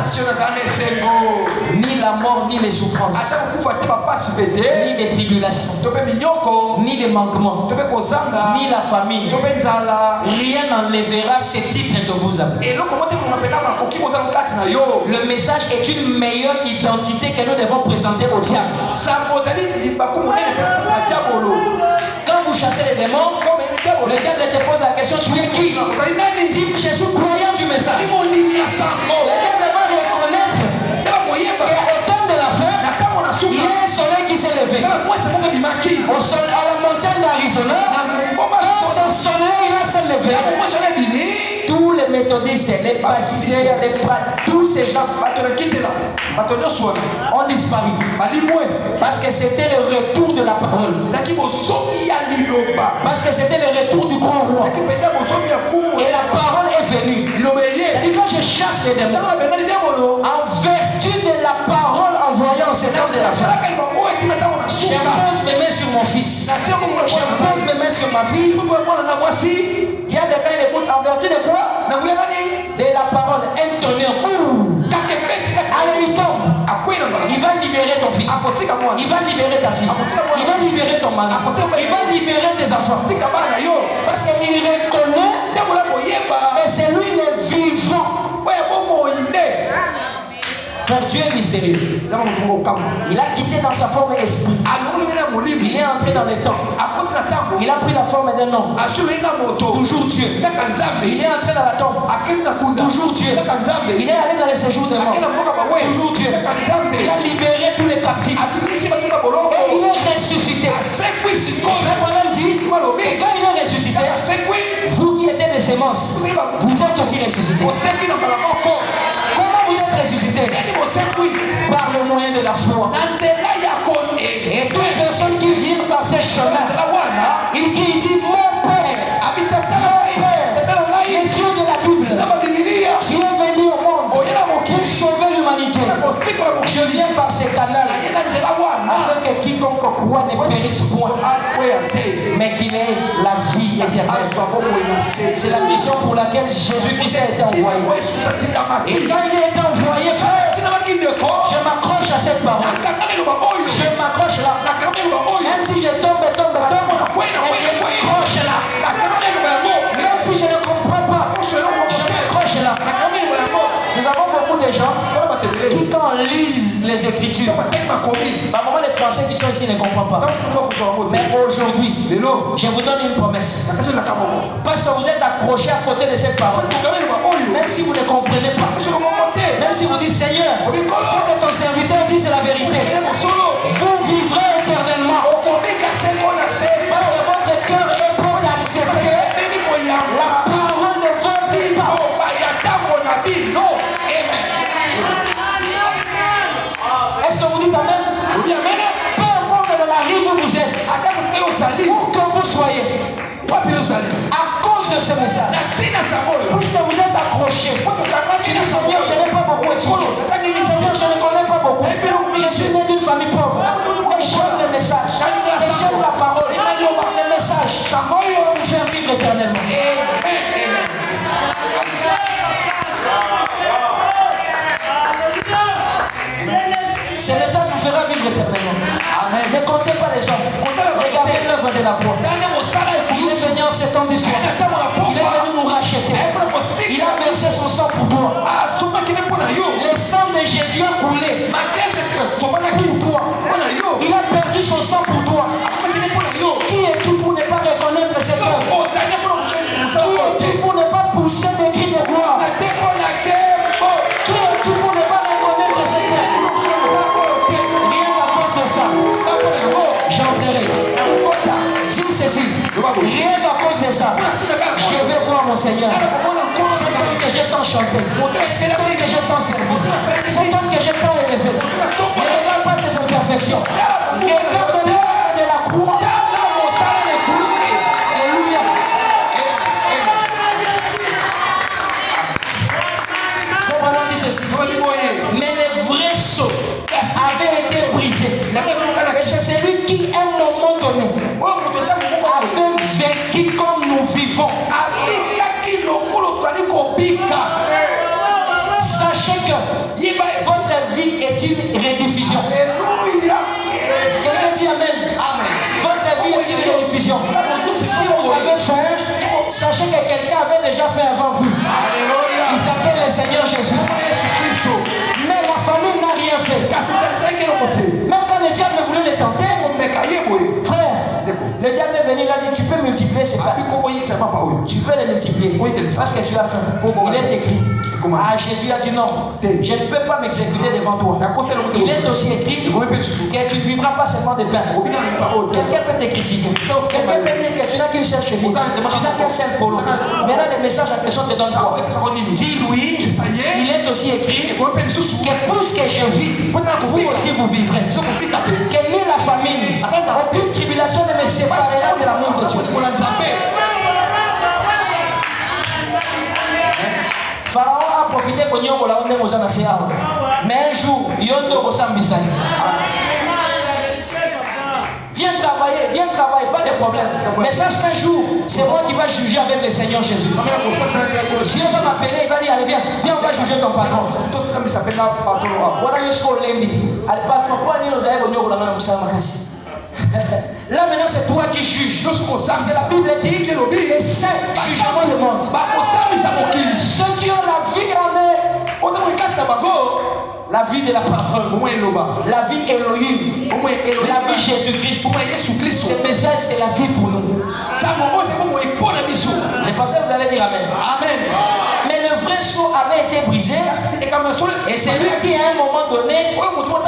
Speaker 1: Ni la mort, ni les souffrances, ni les tribulations, ni les manquements, ni la famine, rien n'enlèvera ces titres que vous avez. Le message est une meilleure identité que nous devons présenter au diable. Quand vous chassez les démons, le diable te pose la question, tu es qui? Dis, je suis croyant du message. Le diable va reconnaître qu'au temps de la fin, il y a un soleil qui s'est levé. À la montagne d'Arizona, quand ce soleil-là s'est levé, tous les méthodistes, les baptisés, tous ces gens ont disparu. Parce que c'était le retour de la parole. Parce que c'était le retour du grand roi. Et la parole est venue. C'est-à-dire quand je chasse les démons, en vertu de la parole envoyée en ces temps de la fin, j'impose mes mains sur mon fils. J'impose mes mains sur ma fille. Diable, quand il écoute, en vertu de quoi? De la parole, un tonnerre. Allez, il tombe. Il va libérer ton fils. Il va libérer ta fille. Il va libérer ton mari. Il va libérer tes enfants. Parce qu'il reconnaît que c'est lui le vivant. Frère, Dieu est mystérieux. Il a quitté dans sa forme esprit. Il est entré dans les temps. Il a pris la forme d'un homme. Toujours Dieu. Il est entré dans la tombe. Toujours Dieu. Il est allé dans les séjours des morts. Toujours Dieu. Il a libéré tous les captifs. Et il est ressuscité. Le problème dit, et quand il est ressuscité, vous qui étiez des semences, vous êtes aussi ressuscités. Comment vous êtes ressuscités? Par le moyen de la foi. Et toute personne qui vient par ces chemins, il dit, mon Père, le Dieu de la Bible, tu es venu au monde pour sauver l'humanité. Je viens par ces canaux afin que quiconque croit ne périsse point, mais qu'il ait la vie éternelle. C'est la mission pour laquelle Jésus-Christ a été envoyé. Et quand il a été envoyé, frère, je m'accroche à cette parole. Je m'accroche là. Même si je tombe, et je m'accroche là. Même si je ne comprends pas, je m'accroche là. Nous avons beaucoup de gens qui, quand on lise les Écritures, par moment les Français qui sont ici ne comprennent pas. Mais aujourd'hui, je vous donne une promesse. Parce que vous êtes accrochés à côté de cette parole. Même si vous ne comprenez pas. Même si vous dites, Seigneur, ce que ton serviteur dit, c'est la vérité. Vous vivrez éternellement. Parce que votre cœur est prêt d'accepter la parole de votre vie. Est-ce que vous dites amen? Peu importe de la rive où vous êtes, où que vous soyez, à cause de ce message, puisque vous êtes accrochés, tu dis, Seigneur, je n'ai pas beaucoup étudié. Seigneur, je ne connais pas beaucoup. Je suis né d'une famille pauvre. Et j'aime le message. Et j'aime la parole. Ce message va nous faire vivre éternellement. Ce message vous fera vivre éternellement. Amen. Ne comptez pas les hommes. Regardez l'œuvre de la croix. Il est venu en cet temps d'histoire. Il est venu nous racheter. Il a versé son sang pour toi. Le sang de Jésus a coulé pour toi. Il a perdu son sang pour toi. Qui es-tu pour ne pas reconnaître cette œuvre? Qui es-tu pour ne pas pousser des cris de gloire? Qui es-tu pour ne pas reconnaître cette œuvre? Rien qu'à cause de ça, j'entrerai. Dis ceci. Rien qu'à cause de ça, je vais voir mon Seigneur. C'est comme que j'ai tant chanté. C'est comme que j'ai tant servi. C'est comme que j'ai tant élevé. Ne regarde pas tes imperfections. Regarde l'œuvre de la croix. Alléluia. Frère Branham dit ceci. Mais le vrai sceau avait été brisé. Et c'est celui qui, à un moment donné, avait vécu comme nous vivons. Sachez que votre vie est une rediffusion. Quelqu'un dit Amen. Votre vie est une rediffusion. Si vous avez faim, sachez que quelqu'un avait déjà fait avant vous. Il s'appelle le Seigneur Jésus. Mais la famille n'a rien fait. Même quand le diable voulait le tenter, frère, le diable est venu, il a dit tu peux multiplier ces pas. Tu peux les multiplier parce que tu as faim. Il est écrit. Ah, Jésus a dit non, je ne peux pas m'exécuter devant toi. Il est aussi écrit que tu ne vivras pas seulement de pain. Quelqu'un peut te critiquer. Quelqu'un peut dire que tu n'as qu'une seule chemise. Tu n'as qu'un seul polo. Maintenant, le message à question te donne quoi? Dis-lui, il est aussi écrit que puisque je vis, vous aussi vous vivrez. Que ni la famine, aucune tribulation ne me séparera de l'amour de Dieu. Pharaon a profité de Nyongo là où nous avons. Mais un jour, Yondo Kosambisa. Viens travailler, pas de problème. Mais sache qu'un jour, c'est moi qui va juger avec le Seigneur Jésus. Dieu va m'appeler, il va dire, allez viens, on va juger ton patron. Voilà jusqu'au lundi. Allez patron, pourquoi nous avons Nyongo là où nous avons. Là maintenant c'est toi qui juges. Parce que la Bible dit que les saints jugeront le monde. Ceux qui ont la vie en eux, la vie de la parole, la vie Elohim, La vie Jésus-Christ. Ce message, c'est la vie pour nous. Je pensais que vous allez dire Amen.
Speaker 2: Amen.
Speaker 1: Mais le vrai sceau avait été brisé. Et c'est lui qui, à un moment donné,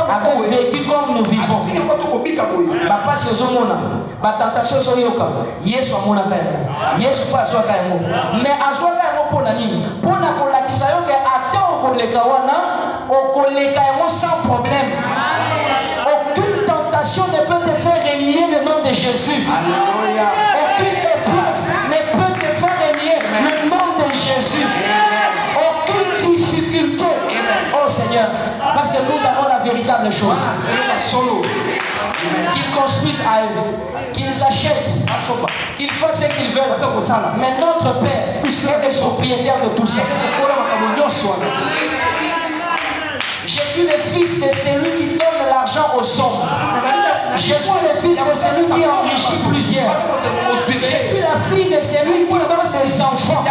Speaker 1: avait vécu comme nous vivons. Papa, c'est au monde. La tentation, c'est au yoka. Yesu amona kaimo. Yesu pas azwa kaimo. Mais azwa kaimo pour la ligne. Pour la kolakisa yo ke attend pour le kawana, au kolekaimo sans problème. Aucune tentation ne peut te faire régner le nom de Jésus.
Speaker 2: Alléluia.
Speaker 1: Aucune épreuve ne peut te faire régner le nom de Jésus. Aucune difficulté. Oh Seigneur, parce que nous avons la véritable chose. Qu'ils construisent à eux, qu'ils achètent, qu'ils fassent ce qu'ils veulent. Mais notre Père est le propriétaire de tout ça. Je suis le fils de celui qui donne l'argent aux sombres. Je suis le fils de celui qui enrichit plusieurs. Je suis la fille de celui qui donne des enfants.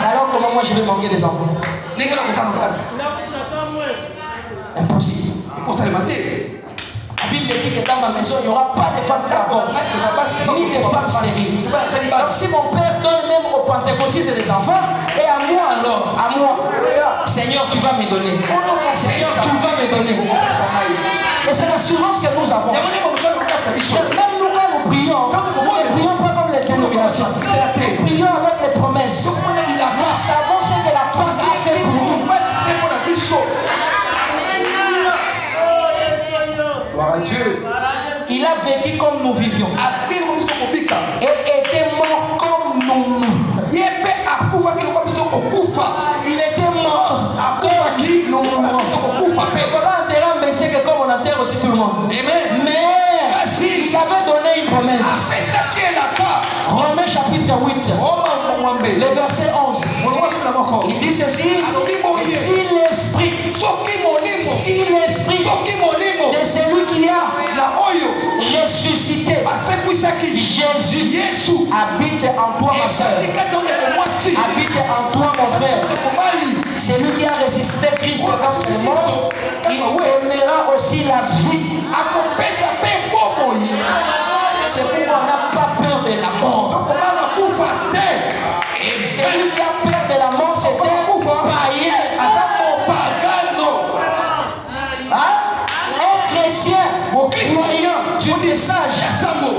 Speaker 1: Alors comment moi je vais manquer des enfants? Impossible. La Bible dit que dans ma maison, il n'y aura pas de femmes qui avortent, ni de femmes stériles. Donc si mon père donne même aux pentecôtistes des enfants, et à moi alors, à moi, Seigneur, tu vas me donner. Seigneur, tu vas me donner. Et c'est l'assurance que nous avons. Même nous, quand nous prions, nous ne prions pas comme les dénominations. Nous prions avec les promesses. Nous savons ce que la Pâque a fait pour nous.
Speaker 2: Gloire à Dieu.
Speaker 1: Il a vécu comme nous vivions. Et était mort comme nous. Il était mort comme nous. On va enterrer un métier que comme on enterre aussi tout le monde. Mais il avait donné une promesse. Romains chapitre 8, le verset 11. Il dit ceci: si l'esprit de celui qui a ressuscité Jésus habite en toi, ma soeur, habite en toi, mon frère, celui qui a ressuscité Christ dans le monde, il donnera aussi la vie. C'est pourquoi on n'a pas peur de la mort. Celui qui a peur de la mort, c'est un païen. Un chrétien, croyant, tu es sage,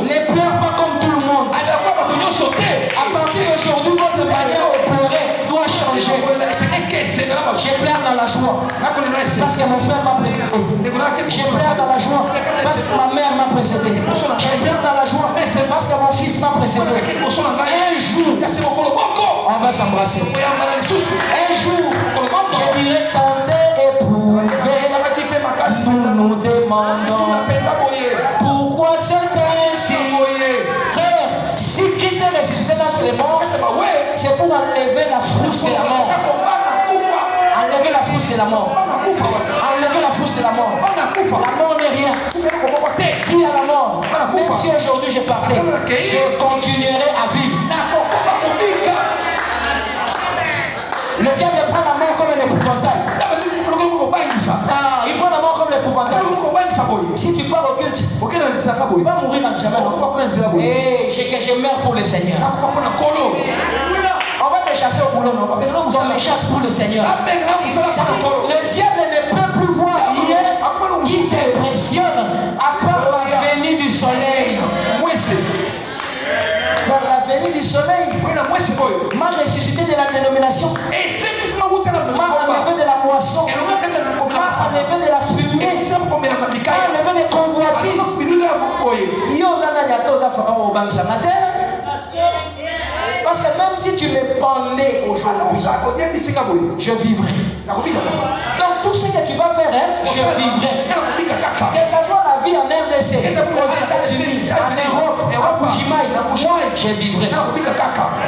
Speaker 1: ne pleure pas comme tout le monde. À partir d'aujourd'hui, votre manière de pleurer doit changer. Je pleure dans la joie parce que mon frère m'a précédé. Je pleure dans la joie parce que ma mère m'a précédé. Je pleure dans la joie parce que mon fils m'a précédé. Un jour, on va s'embrasser. Un jour, je dirais tenter, éprouver. Nous nous demandons pourquoi c'est ainsi. Frère, si Christ est ressuscité dans les morts, c'est pour enlever la frousse de la mort. Enlever la frousse de la mort. Enlever la frousse de la mort. La mort n'est rien. Dis à la mort, même si aujourd'hui je partais, je continuerai à vivre. Le diable prend la mort comme un épouvantail. Il prend la mort comme l'épouvantail. Si tu pars au culte, tu vas mourir dans le chemin. Et que je meurs pour le Seigneur. On va te chasser au boulot, non? On te chasse pour le Seigneur. Le diable ne peut plus voir rien qui t'impressionne à part la venue du soleil. Voir la venue du soleil m'a ressuscité de la dénomination, m'a enlevé de la moisson, m'a enlevé de la fumée, m'a enlevé des convoitises. Parce que même si tu me pendais aujourd'hui, je vivrai. Donc tout ce que tu vas faire, je vivrai. Que ce soit la vie en RDC, aux États-Unis, en Europe, en Bougimaï, je vivrai.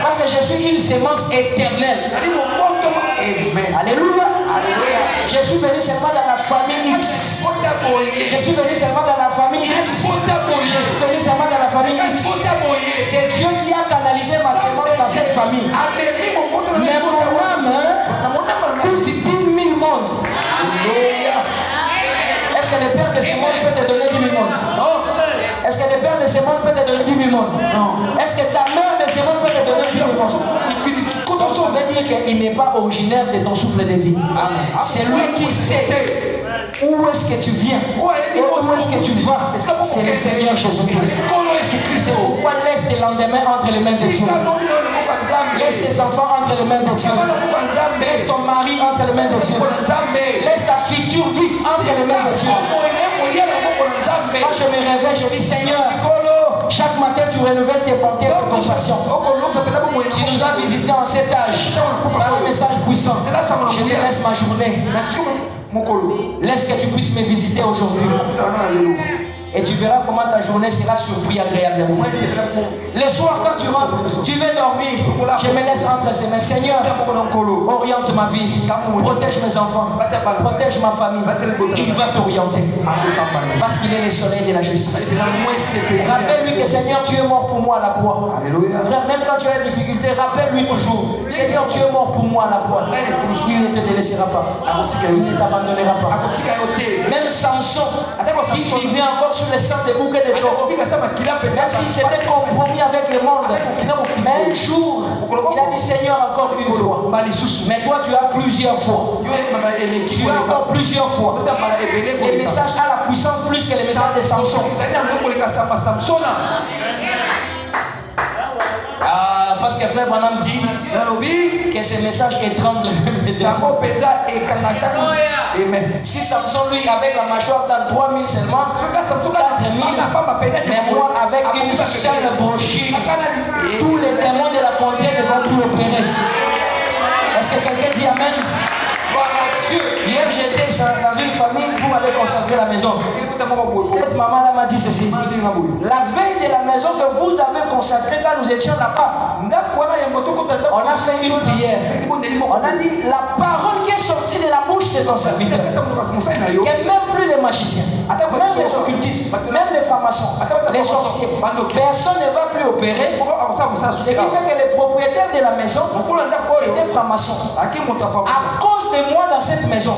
Speaker 1: Parce que je suis une sémence éternelle. Alléluia. Je suis venu seulement dans la famille X. Je suis venu seulement dans la famille X. Je suis venu seulement dans la famille X. C'est Dieu qui a canalisé ma sémence dans cette famille. Mais mon âme coûte 10 000 mondes. Est-ce que le Père de ce monde peut te donner père de ce monde peut te donner 10 000 mondes?
Speaker 2: Non.
Speaker 1: Est-ce que ta mère de ce monde peut te donner 10 000 mondes? Donc ça veut dire qu'il n'est pas originaire de ton souffle de vie. C'est lui qui sait où est-ce que tu viens et où est-ce que tu vas. C'est le Seigneur Jésus-Christ. C'est pourquoi laisse tes lendemains entre les mains de Dieu. Laisse tes enfants entre les mains de Dieu. Laisse ton mari entre les mains de Dieu. Laisse ta future vie entre les mains de Dieu. Quand je me réveille, je dis Seigneur, chaque matin tu renouvelles tes bontés et tes compassions. Tu nous as visités en cet âge par un message puissant. Je te laisse ma journée. Laisse que tu puisses me visiter aujourd'hui. Et tu verras comment ta journée sera surprise agréablement. Le soir, quand tu rentres, tu veux dormir. Je me laisse entre ses mains. Seigneur, oriente ma vie. Protège mes enfants. Protège ma famille. Il va t'orienter. Parce qu'il est le soleil de la justice. Rappelle-lui que Seigneur, tu es mort pour moi à la croix. Frère, même quand tu as des difficultés, rappelle-lui toujours. Seigneur, tu es mort pour moi à la croix. Il ne te délaissera pas. Il ne t'abandonnera pas. Même Samson, qui vivait encore sur le sang des bouquets de taureaux, même s'il s'était compromis avec le monde, mais un jour, il a dit Seigneur encore une fois. Mais toi tu as plusieurs fois. Tu as encore plusieurs fois. Les messages ont la puissance plus que les messages de Samson. Parce que frère Branham dit que ces messages étranglent si Samson lui avec la mâchoire dans 3000 seulement 4000, mais moi avec une seule brochure tous les démons de la contrée ne vont plus opérer. Est-ce que quelqu'un dit amen? Hier j'étais dans une famille pour aller consacrer la maison. Cette maman là m'a dit ceci. La veille de la maison que vous avez consacrée quand nous étions là-bas, on a fait une prière. On a dit la parole qui est sortie de la bouche de ton serviteur, que même plus les magiciens, même les occultistes, même les francs-maçons, les sorciers, personne ne va plus opérer. Ce qui fait que les propriétaires de la maison étaient francs-maçons. À cause de moi dans cette maison,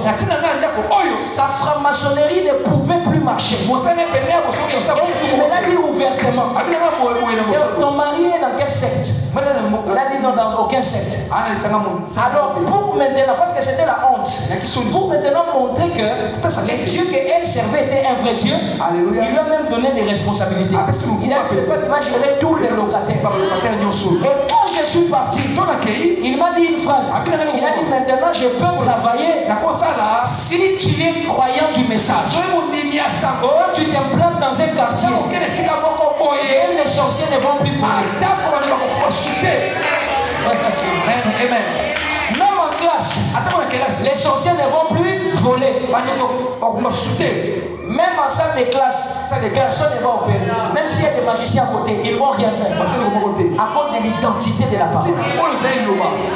Speaker 1: sa franc-maçonnerie ne pouvait plus marcher. Et il me l'a dit ouvertement. Ton mari est dans quelle secte? Il a dit non, dans aucun secte. Alors pour maintenant, parce que c'était la honte, pour maintenant montrer que le Dieu qu'elle servait était un vrai Dieu, il lui a même donné des responsabilités. Il a dit c'est toi qui vas gérer tous les locataires. Et quand je suis parti, il m'a dit une phrase. Il a dit maintenant je peux travailler si tu es croyant du message. Tu t'implantes dans un quartier. Même les sorciers ne vont plus voler. Amen. Même en classe, les sorciers ne vont plus voler. Même en salle de classe, personne ne va opérer. Même s'il y a des magiciens à côté, ils ne vont rien faire. À cause de l'identité de la parole.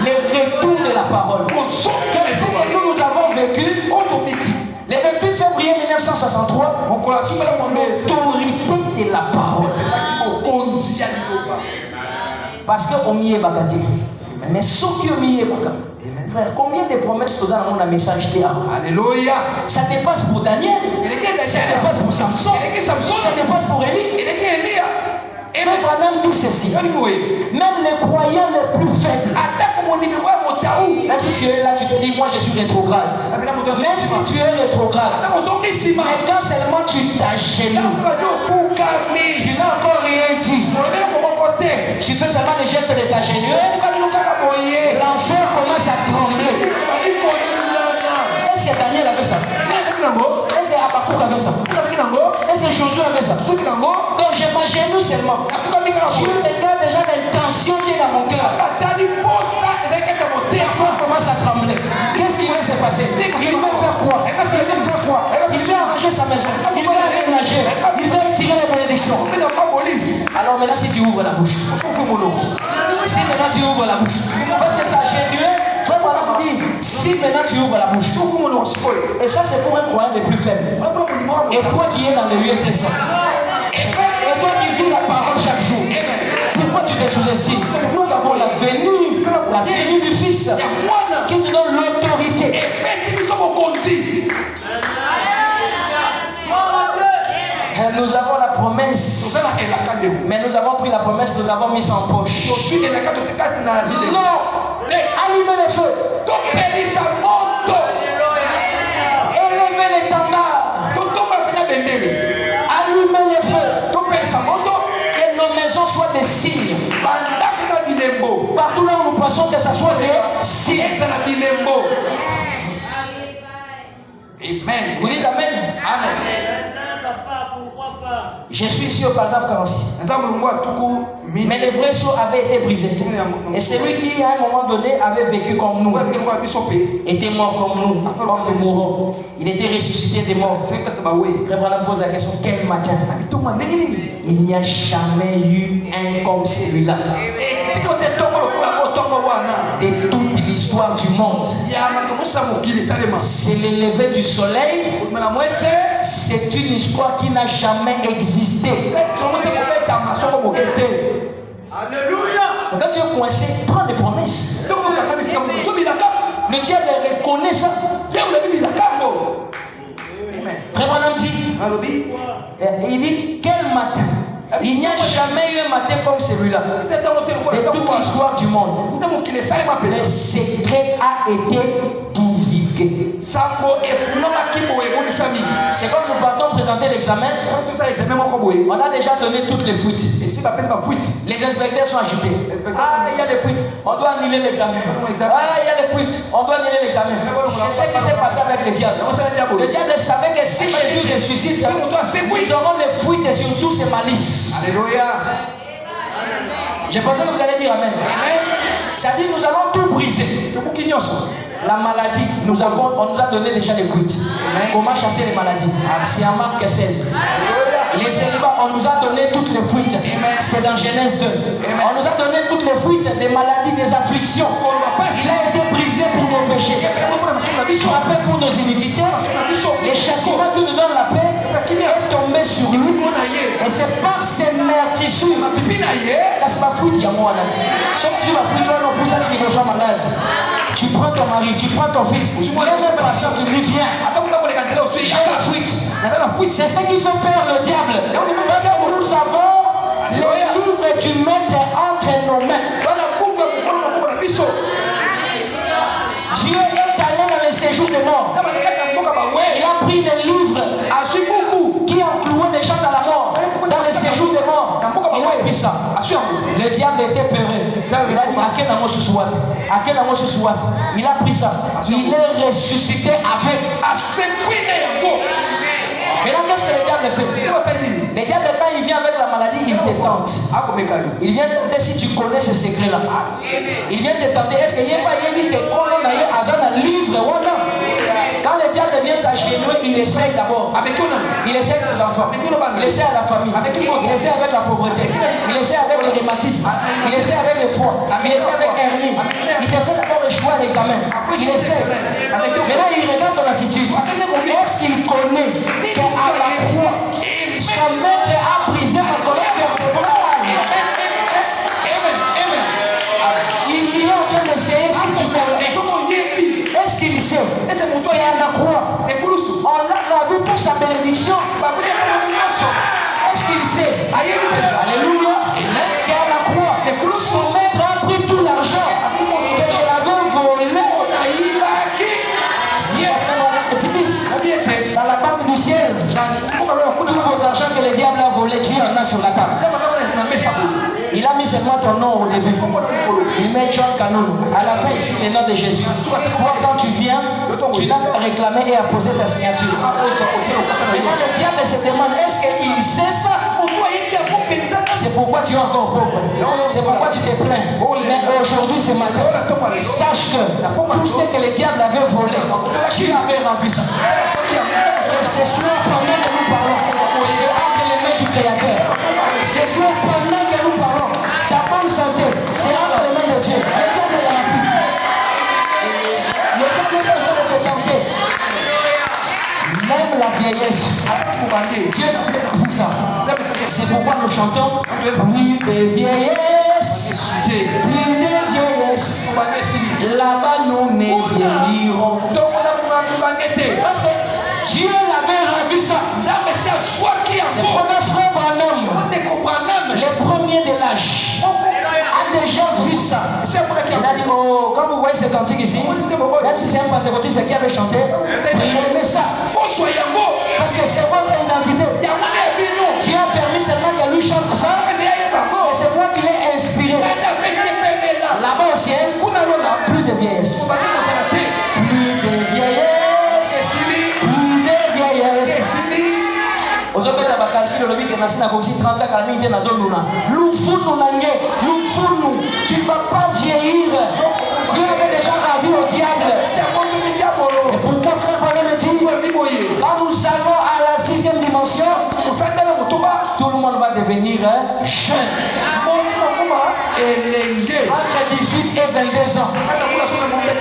Speaker 1: Le retour de la parole. C'est que nous avons vécu le 28 février 1963, l'autorité de la parole. Parce qu'on y est bagaté. Mais ce qui est bagaté. Frère, combien de promesses vous avez un message de Alléluia. Ça dépasse pour Daniel. Ça dépasse pour Samson. Ça dépasse pour Élie. Et même Branham dit ceci. Même les croyants les plus faibles. Même si tu es là, tu te dis, moi je suis rétrograde. Même si tu es rétrograde. Mais quand seulement tu t'agenouilles, tu n'as encore rien dit. Tu fais seulement les gestes de t'agenouiller. L'enfer commence à trembler. Est-ce que Daniel avait ça? Est-ce que Habakkuk avait ça? Est-ce que Josué avait ça? Donc je m'agenouille seulement. Dieu regarde déjà l'intention qui est dans mon cœur. L'enfer commence à trembler. Qu'est-ce qui va se passer? Il va faire quoi? Il va arranger sa maison. Il va aménager. Il va retirer les bénédictions. Alors maintenant si tu ouvres la bouche. Si maintenant tu ouvres la bouche. Parce que ça a généré. Si maintenant tu ouvres la bouche. Et ça c'est pour un croyant les plus faibles. Et toi qui es dans le lieu très saint. Et toi qui vis la parole chaque jour. Pourquoi tu te sous-estimes? Nous avons la venue du Fils qui nous donne l'autorité. Nous avons la promesse promesse, nous avons mis ça en poche.
Speaker 2: Je suis dans la carte de quatre na l'idée.
Speaker 1: Non, allumez le feu.
Speaker 2: Topelisa moto.
Speaker 1: Élevez l'étendard.
Speaker 2: Totoma pena bendele.
Speaker 1: Allumez le feu.
Speaker 2: Topelisa moto.
Speaker 1: Que nos maisons soient des signes.
Speaker 2: Bandaka bilembo.
Speaker 1: Partout là où nous passons, que ça soit des signes.
Speaker 2: Eza na bilembo. Amen.
Speaker 1: Vous dites Amen.
Speaker 2: Amen.
Speaker 1: Je suis ici au paragraphe 46.
Speaker 2: Mais
Speaker 1: Mais les vrais sceaux avaient été brisés. Et celui qui, à un moment donné, avait vécu comme nous, était mort comme nous mourons. Il était ressuscité des morts. Frère Branham pose la question, quel matin? Il n'y a jamais eu un comme celui-là. De toute l'histoire du monde. C'est le lever du soleil. C'est une histoire qui n'a jamais existé.
Speaker 2: Alléluia.
Speaker 1: Quand tu es coincé, prends les promesses. Le diable reconnaît ça. Frère Branham dit, il dit, quel matin? Il n'y a jamais eu un matin comme celui-là. De toute l'histoire du monde. Le secret a été divulgué. C'est comme nous partons présenter l'examen. On a déjà donné toutes les fuites. Les inspecteurs sont agités. Ah, il y a les fuites. On doit annuler l'examen. Ah, il y a les fuites. On doit annuler l'examen. C'est ce qui s'est passé avec le diable. Le diable savait que si Jésus ressuscite, ils auront les fuites et surtout ses malices.
Speaker 2: Alléluia.
Speaker 1: Je pensais que vous allez dire Amen. Ça dit, nous allons tout briser. La maladie, on nous a donné déjà les fuites. Comment chasser les maladies? C'est en Marc 16. Les célibats, on nous a donné toutes les fuites. C'est dans Genèse 2. On nous a donné toutes les fuites des maladies, des afflictions. Il a été brisé pour nos péchés. Frappé pour nos iniquités. Les châtiments qui nous donnent la paix est tombé sur lui. Et c'est par ces meurtrissures. Là, c'est ma fuite, il y a moi là. Sauf que tu vas fuite, toi, non, pour ça, tu ne sois malade. Tu prends ton mari, tu prends ton fils. Tu prends même patient, tu lui viens. C'est ce qui fait peur le diable. Parce que nous avons le livre du maître entre nos mains. Dieu est allé dans le séjour des morts. Il a pris le livre qui enclouait les gens dans la mort, dans le séjour des morts. Il a pris ça. Le diable était peureux. Il a dit il a pris ça. Il est ressuscité avec. Maintenant, qu'est-ce que le diable fait? Le diable, quand il vient avec la maladie, il te tente. Il vient tenter si tu connais ce secret-là. Il vient te tenter. Est-ce qu'il n'y a pas un livre Quand le diable vient t'agenouiller, il essaye d'abord. Il essaye avec les enfants. Il essaye à la famille. Il essaye avec la pauvreté. Il essaye avec le rhumatisme. Il essaye avec le foie. Il essaye avec hernie. Il te fait d'abord échouer à l'examen. Il essaie. Maintenant, il regarde ton attitude. Est-ce qu'il connaît qu'à la croix, son maître a brisé ma colonne vertébrale? Il est en train d'essayer si tu connais. Est-ce qu'il sait qu'à la croix, on l'a vu pour sa bénédiction? Est-ce qu'il sait? Alléluia. Qu'à la croix, son maître a pris tout l'argent que je l'avais volé. Dans la banque du ciel, tous vos argents que le diable a volés, tu en as sur la table. Il a mis seulement ton nom au début. Il met John Canon. À la fin, ici, le nom de Jésus. Toi, quand tu viens, tu n'as qu'à réclamer et à poser ta signature. Maintenant, le diable se demande, est-ce qu'il sait ça? C'est pourquoi tu es encore pauvre. C'est pourquoi tu te plains. Mais aujourd'hui, ce matin, sache que tout ce que le diable avait volé, tu avais rendu ça. Et ce soir, pendant que nous parlons, c'est entre les mains du Créateur. Ce soir, pendant que nous parlons, ta bonne santé, c'est entre les mains de Dieu. Le diable ne l'a plus. Le diable est en train de te tenter. Même la vieillesse, Dieu n'a pas vu ça. C'est pourquoi nous chantons plus de vieillesse, plus de vieillesse. Là-bas, nous ne vieillirons. Parce que Dieu l'avait rendu ça. C'est pour notre frère Branham, les premiers de l'âge. Il a dit, oh, quand vous voyez ce cantique ici, même si c'est un pentecôtiste qui avait chanté, priez ça. Parce que c'est votre identité. Dieu a permis seulement que lui chante ça. Et c'est moi qui l'ai inspiré. Là-bas au ciel, plus de vieillesse. Plus de vieillesse. Plus de vieillesse. Ozopeta bakalkile lobi ke nasi na kosi 30 ans kalmi te nazo luna. Lufunu nange, lufunu. Tu ne vas pas vieillir. Dieu avait déjà ravi au diable. Et pourquoi frère Paul me dit, quand nous allons à la 6e dimension, tout le monde va devenir jeune. Entre 18 et 22 ans.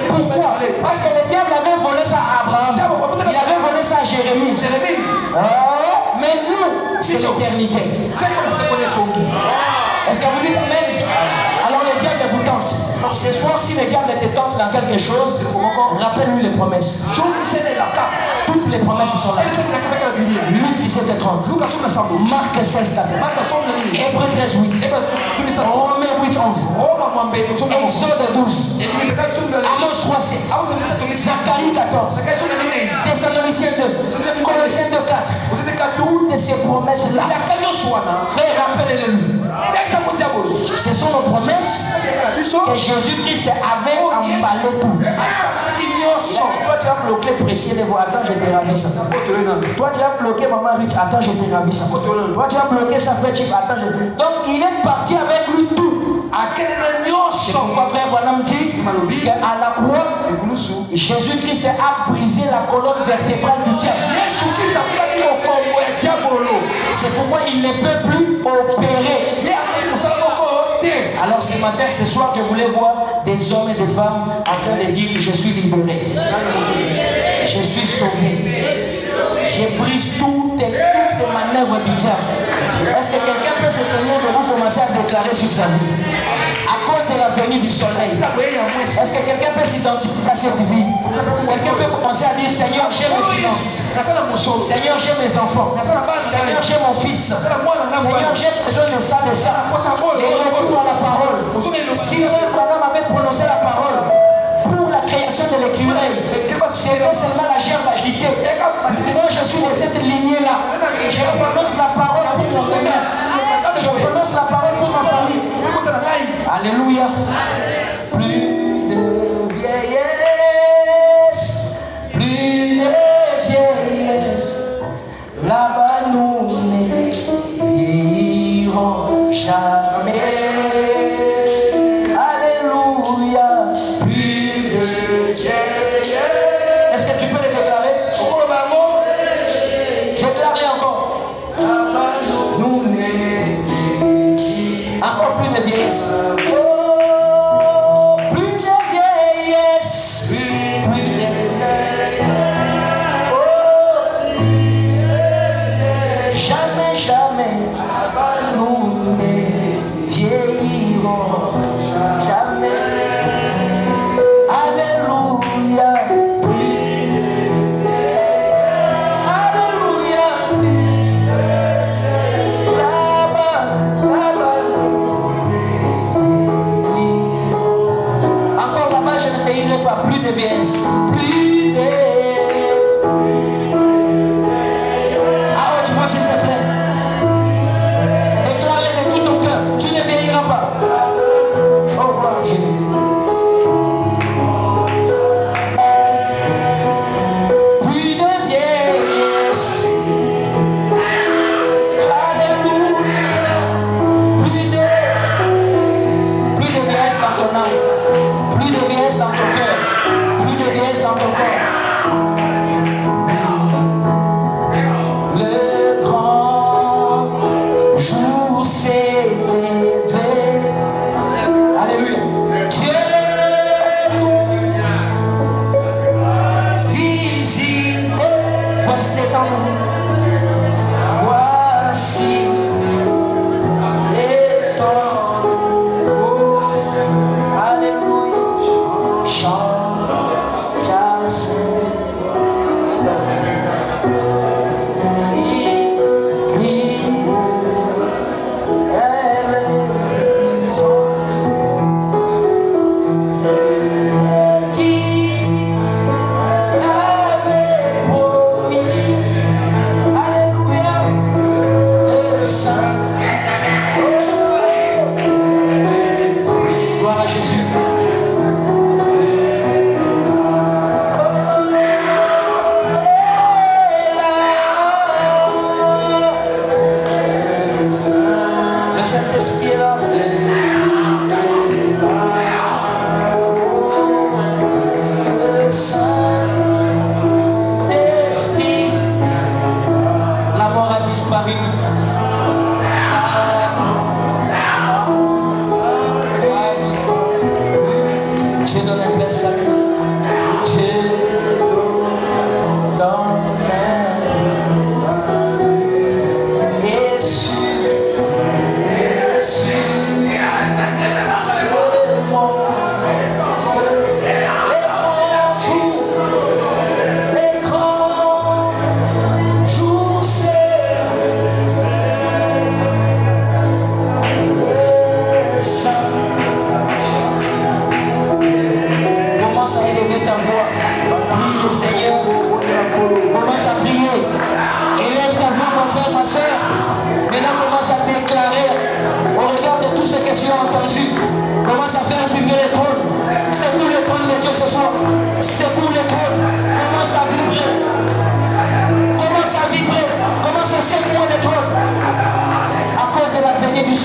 Speaker 1: Pourquoi? Parce que le diable avait volé ça à Abraham. Il avait volé ça à Jérémie. Mais nous, c'est l'éternité. Est-ce que vous dites amen? Alors le diable vous tente. Ce soir, si le diable te tente dans quelque chose, rappelle-lui les promesses. Toutes les promesses sont là. Luc 17 et 30. Marc 16 4. Hébreux 13 8. Romains 8 11. Exode 12. Amos 3 7. Zacharie 14. Thessaloniciens 2. Colossiens 2 4. Toutes ces promesses-là. Frère, rappelle-le-lui. Ce sont nos promesses que Jésus-Christ avait emballé tout. Toi, tu as bloqué précieux de voir. Attends, je t'ai ravi ça. Toi, tu as bloqué maman Ruth. Attends, je t'ai ravi ça. Toi, tu as bloqué sa frère Chip. Attends, donc, il est parti avec lui tout. C'est pourquoi frère Branham dit qu'à la croix, Jésus-Christ a brisé la colonne vertébrale du diable. C'est pourquoi il ne peut plus opérer. Alors ce matin, ce soir, je voulais voir des hommes et des femmes en train de dire je suis libéré. Je suis sauvé. Je brise toutes les manœuvres du diable. Est-ce que quelqu'un peut se tenir debout pour commencer à déclarer sur sa vie? À cause de la venue du soleil. Est-ce que quelqu'un peut s'identifier à cette vie? Quelqu'un peut commencer à dire Seigneur, j'ai mes finances. Seigneur, j'ai mes enfants. Seigneur, j'ai mon fils. Seigneur, j'ai besoin de ça, de ça. Et retour à la parole. Si Abraham avait prononcé la parole pour la création de l'écureuil, c'était seulement la gerbe agitée. Moi, je suis de cette lignée-là. Je prononce la parole pour mon domaine. Je prononce la parole pour ma famille. Alléluia. Plus de vieillesse, plus de vieillesse. Là-bas, nous ne vieillirons jamais. Alléluia. Plus de vieillesse. Est-ce que tu peux le déclarer? Déclare-le encore. Nous ne vieillirons. Encore plus de vieillesse. Oh, plus de vieillesse. Plus de vieillesse. Oh, plus de vieillesse. Jamais, jamais. Nous ne vieillirons jamais. Alléluia. Plus de vieillesse, plus de... Ah ouais, tu vois s'il te plaît. Déclare-le de tout ton cœur. Tu ne vieilliras pas. Oh, gloire à Dieu. Plus de vieillesse. Alléluia. Plus de vieillesse dans ton âme. Plus de vieillesse dans ton cœur. Plus de vieillesse dans ton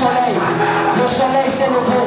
Speaker 1: soleil. Le soleil s'est levé.